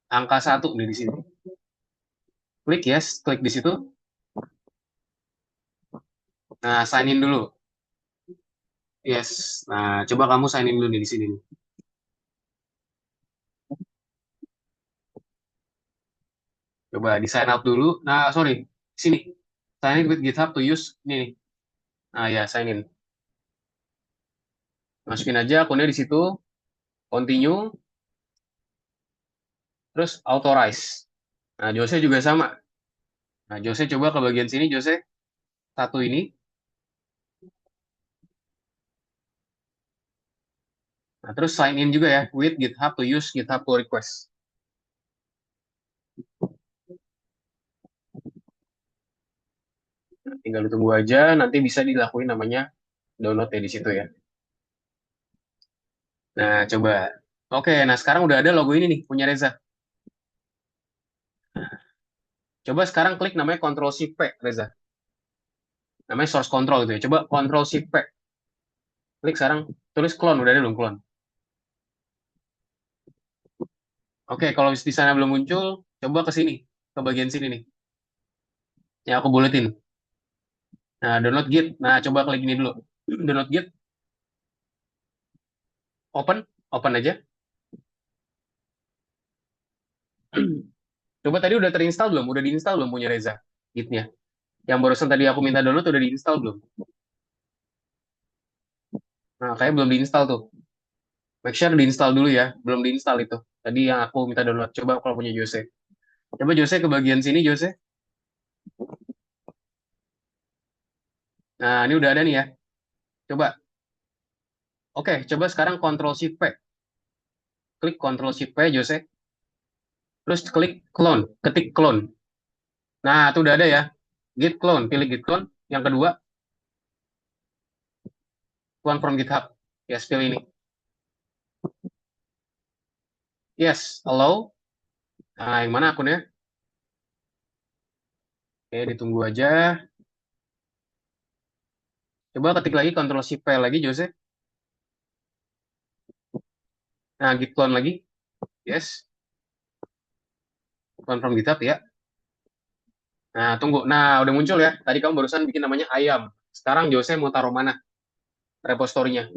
angka satu nih di sini. Klik yes, klik di situ. Nah, sign in dulu. Yes. Nah, coba kamu sign in dulu nih di sini nih. Coba di sign up dulu. Nah, sorry. Sini. Sign in with GitHub to use. Ini nih. Nah, ya, sign in. Masukin aja akunnya di situ. Continue. Terus authorize. Nah, Jose juga sama. Nah, Jose coba ke bagian sini, Jose. Satu ini. Nah, terus sign in juga ya. With GitHub to use GitHub pull request. Nah, tinggal ditunggu aja. Nanti bisa dilakuin namanya download ya di situ ya. Nah, coba. Oke, nah sekarang udah ada logo ini nih, punya Reza. Coba sekarang klik namanya Ctrl Shift P, Reza. Namanya source control gitu ya. Coba Ctrl Shift P. Klik sekarang, tulis clone, udah ada belum clone? Oke, kalau di sana belum muncul, coba ke sini, ke bagian sini nih. Ya aku buletin. Nah, download Git. Nah, coba klik ini dulu. Download Git, open, open aja. Coba tadi udah terinstall belum? Udah diinstal belum punya Reza? Gitnya. Yang barusan tadi aku minta download udah diinstal belum? Nah, kayak belum diinstal tuh. Make sure diinstal dulu ya. Belum diinstal itu. Tadi yang aku minta download. Coba kalau punya Jose. Coba Jose ke bagian sini, Jose. Nah, ini udah ada nih ya. Coba. Oke, coba sekarang Ctrl Shift P. Klik Ctrl Shift P, Jose. Terus klik clone. Ketik clone. Nah, itu udah ada ya. Git clone. Pilih git clone. Yang kedua, clone from GitHub. Yes, pilih ini. Yes, allow. Nah, yang mana akunnya? Oke, ditunggu aja. Coba ketik lagi Ctrl Shift P lagi, Jose. Nah, git clone lagi. Yes. Clone from GitHub ya. Nah, tunggu. Nah, udah muncul ya. Tadi kamu barusan bikin namanya ayam. Sekarang Jose mau taruh mana repositorinya?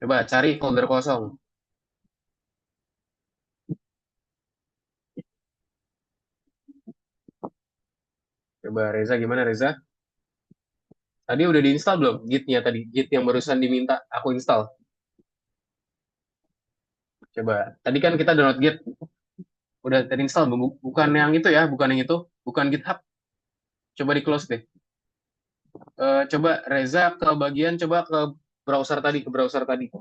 Coba cari folder kosong. Coba Reza gimana Reza? Tadi udah diinstal belum Git-nya tadi? Git yang barusan diminta aku install. Coba. Tadi kan kita download Git. Udah terinstall belum? Bukan yang itu ya, bukan yang itu. Bukan GitHub. Coba di close deh. Coba Reza ke bagian, coba ke browser tadi, ke browser tadi.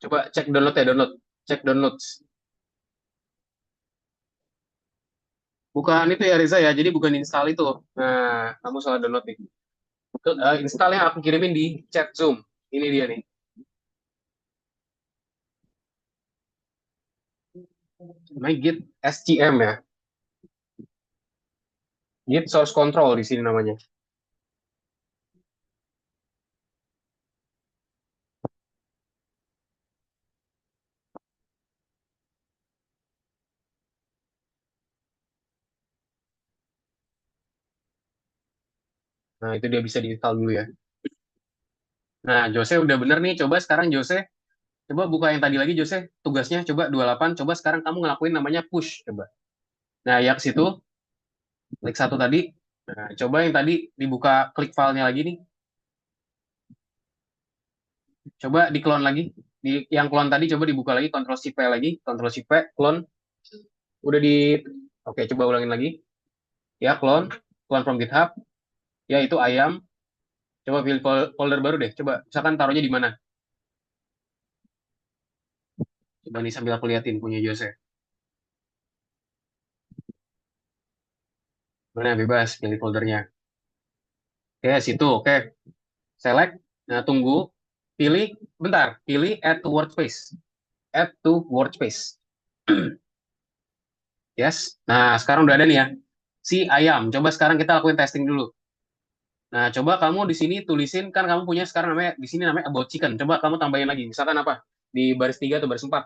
Coba cek download ya, download. Cek downloads. Bukan itu ya Reza ya, jadi bukan install itu. Nah, kamu salah download nih. Install yang aku kirimin di chat Zoom. Ini dia nih. Namanya Git SCM ya. Git Source Control di sini namanya. Nah, itu dia bisa diinstal dulu ya. Nah, Jose udah bener nih. Coba sekarang Jose, coba buka yang tadi lagi Jose. Tugasnya coba 28. Coba sekarang kamu ngelakuin namanya push. Coba. Nah, ya ke situ. Klik satu tadi. Nah, coba yang tadi dibuka klik filenya lagi nih. Coba di clone lagi. Yang clone tadi coba dibuka lagi. Ctrl Shift P lagi. Ctrl Shift P. Clone. Udah di... Oke, coba ulangin lagi. Ya, clone. Clone from GitHub. Ya, itu ayam. Coba pilih folder baru deh. Coba, misalkan taruhnya di mana? Coba nih sambil aku liatin punya Jose. Mana bebas, pilih foldernya. Oke, situ. Oke, select. Nah, tunggu. Pilih, bentar. Pilih add to workspace. Add to workspace. Yes. Nah, sekarang udah ada nih ya. Si ayam. Coba sekarang kita lakuin testing dulu. Nah, coba kamu di sini tulisin, kan kamu punya sekarang namanya, di sini namanya about chicken. Coba kamu tambahin lagi. Misalkan apa? Di baris 3 atau baris 4.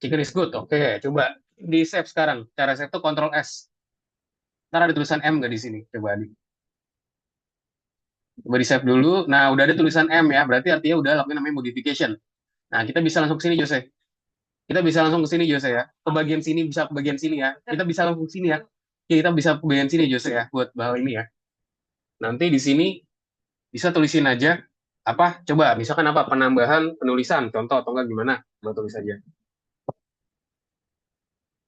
Chicken is good. Oke, coba di save sekarang. Cara save tuh Ctrl S. Ntar ada tulisan M nggak di sini? Coba di save dulu. Nah, udah ada tulisan M ya. Berarti artinya udah lakuin namanya modification. Nah, kita bisa langsung ke sini, Jose. Kita bisa langsung ke sini, Jose ya. Ke bagian sini, bisa ke bagian sini ya. Kita bisa langsung ke sini ya. Oke, kita bisa ke bagian sini, Jose ya. Buat hal ini ya. Nanti di sini bisa tulisin aja apa? Coba, misalkan apa? Penambahan penulisan. Contoh atau enggak gimana? Coba tulis aja.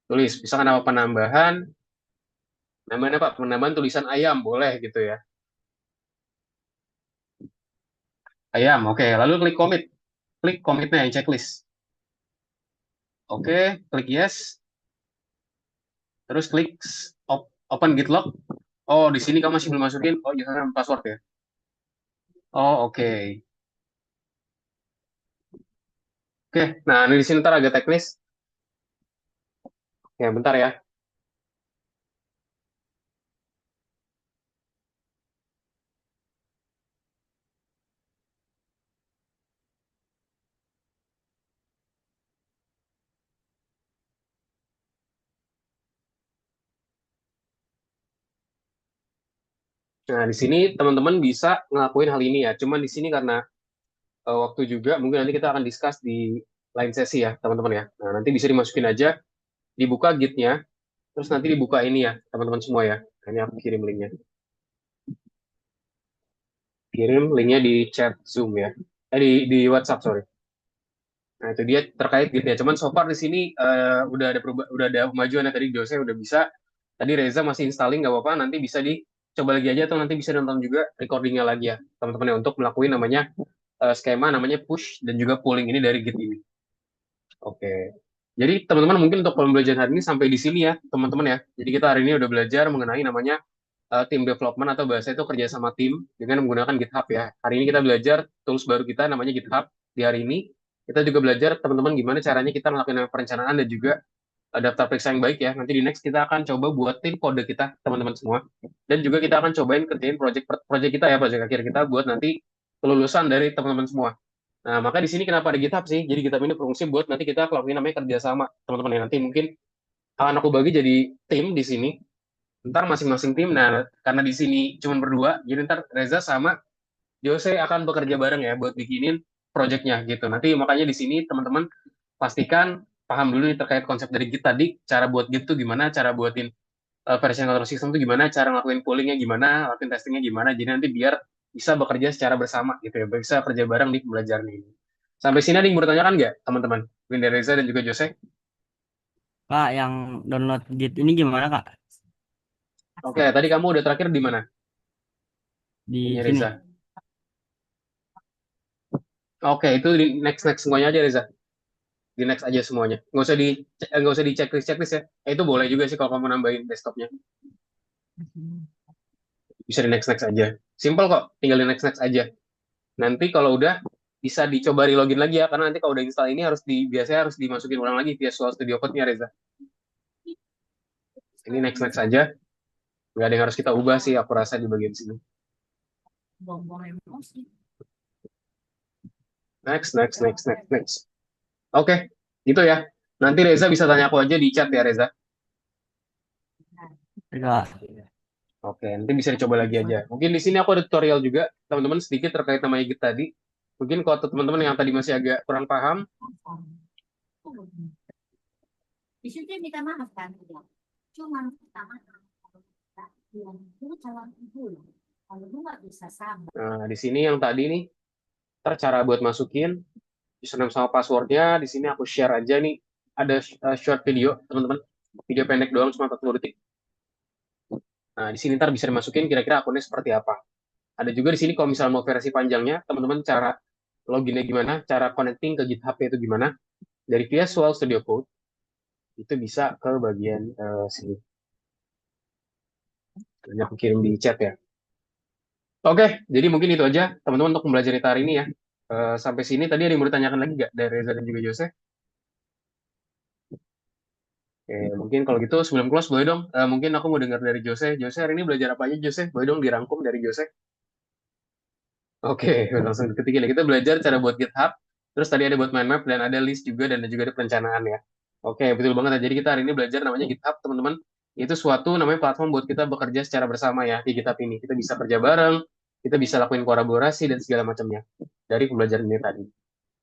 Tulis. Misalkan apa? Namanya apa? Penambahan tulisan ayam. Boleh gitu ya. Ayam, oke. Lalu klik commit. Klik commitnya yang checklist. Oke, klik yes. Terus klik open git log. Oh, di sini kamu masih belum masukin. Oh, username dan password ya. Oh, oke. Oke, nah ini di sini ntar agak teknis. Ya, bentar ya. Nah, di sini teman-teman bisa ngelakuin hal ini ya. Cuman di sini karena waktu juga, mungkin nanti kita akan discuss di lain sesi ya, teman-teman ya. Nah, nanti bisa dimasukin aja, dibuka gitnya, terus nanti dibuka ini ya, teman-teman semua ya. Nah, ini aku kirim linknya. Kirim linknya di chat Zoom ya. Di WhatsApp, sorry. Nah, itu dia terkait gitu ya. Cuman so far di sini udah ada kemajuan ya tadi Jose udah bisa. Tadi Reza masih installing nggak apa-apa. Nanti bisa dicoba lagi aja atau nanti bisa nonton juga recordingnya lagi ya teman-teman ya untuk melakukan namanya skema namanya push dan juga pulling ini dari Git ini. Oke. Jadi teman-teman mungkin untuk pembelajaran hari ini sampai di sini ya teman-teman ya. Jadi kita hari ini udah belajar mengenai namanya team development atau bahasa itu kerja sama tim dengan menggunakan GitHub ya. Hari ini kita belajar tools baru kita namanya GitHub. Di hari ini kita juga belajar teman-teman gimana caranya kita melakukan perencanaan dan juga daftar periksa yang baik ya. Nanti di next kita akan coba buatin kode kita teman-teman semua. Dan juga kita akan cobain kerjain project kita ya, project akhir kita buat nanti kelulusan dari teman-teman semua. Nah, maka di sini kenapa ada GitHub sih? Jadi GitHub ini berfungsi buat nanti kita lakuin namanya kerjasama teman-teman ya. Nanti mungkin akan aku bagi jadi tim di sini ntar masing-masing tim. Nah, karena di sini cuma berdua, jadi ntar Reza sama Jose akan bekerja bareng ya buat bikinin projectnya gitu. Nanti makanya di sini teman-teman pastikan paham dulu nih terkait konsep dari Git tadi, cara buat Git tuh gimana, cara buatin version control system tuh gimana, cara ngelakuin pollingnya gimana, ngelakuin testingnya gimana. Jadi nanti biar bisa bekerja secara bersama gitu ya, bisa kerja bareng di pembelajaran ini. Sampai sini ada yang bertanyakan nggak, teman-teman? Winda Reza dan juga Jose. Kak, yang download Git ini gimana Kak? Oke, tadi kamu udah terakhir di mana? Di Punya sini. Reza. Oke, itu di next next semuanya aja Reza. Di next aja semuanya. Nggak usah di checklist checklist ya. Itu boleh juga sih kalau kamu nambahin desktopnya. Bisa di next next aja. Simple kok, tinggal di next next aja. Nanti kalau udah bisa dicoba login lagi ya, karena nanti kalau udah install ini biasanya harus dimasukin ulang lagi via Visual Studio Code-nya Reza. Ini next next aja. Nggak ada yang harus kita ubah sih, aku rasa di bagian sini. Next, next, next, next, next. Oke, gitu ya. Nanti Reza bisa tanya aku aja di chat ya Reza. Kak. Oke, nanti bisa dicoba lagi aja. Mungkin di sini aku ada tutorial juga, teman-teman sedikit terkait nama Git tadi. Mungkin kalau teman-teman yang tadi masih agak kurang paham, Di situ dia minta maaf kan, cuman pertama bilang lu calon ibu loh, kalau lu nggak bisa sabar. nah di sini yang tadi nih, ntar cara buat masukin username sama passwordnya, di sini aku share aja nih. Ada short video, teman-teman. Video pendek doang, cuma 40 detik. Nah, di sini ntar bisa dimasukin kira-kira akunnya seperti apa. Ada juga di sini kalau misalnya mau versi panjangnya, teman-teman cara loginnya gimana, cara connecting ke GitHub itu gimana. Dari Visual Studio Code itu bisa ke bagian sini. Nanti aku kirim di chat ya. Oke, jadi mungkin itu aja teman-teman untuk mempelajari hari ini ya. Sampai sini tadi ada yang mau ditanyakan lagi nggak dari Reza dan juga Jose? Oke, mungkin kalau gitu sebelum close boleh dong. Mungkin aku mau dengar dari Jose. Jose hari ini belajar apa aja Jose? Boleh dong dirangkum dari Jose. Oke, langsung ketik ini. Kita belajar cara buat GitHub. Terus tadi ada buat mind map dan ada list juga dan juga ada perencanaan ya. Oke, betul banget ya. Jadi kita hari ini belajar namanya GitHub, teman-teman. Itu suatu namanya platform buat kita bekerja secara bersama ya di GitHub ini. Kita bisa kerja bareng, kita bisa lakuin kolaborasi dan segala macamnya dari pembelajaran ini tadi.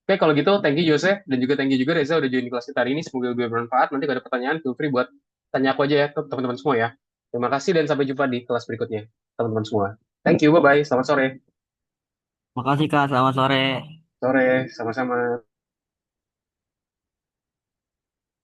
Oke, kalau gitu thank you Jose dan juga thank you juga Reza udah join di kelas kita hari ini. Semoga lebih bermanfaat. Nanti kalau ada pertanyaan, feel free buat tanya aku aja ya ke teman-teman semua ya. Terima kasih dan sampai jumpa di kelas berikutnya, teman-teman semua. Thank you, bye-bye. Selamat sore. Makasih Kak, selamat sore. Sore, sama-sama.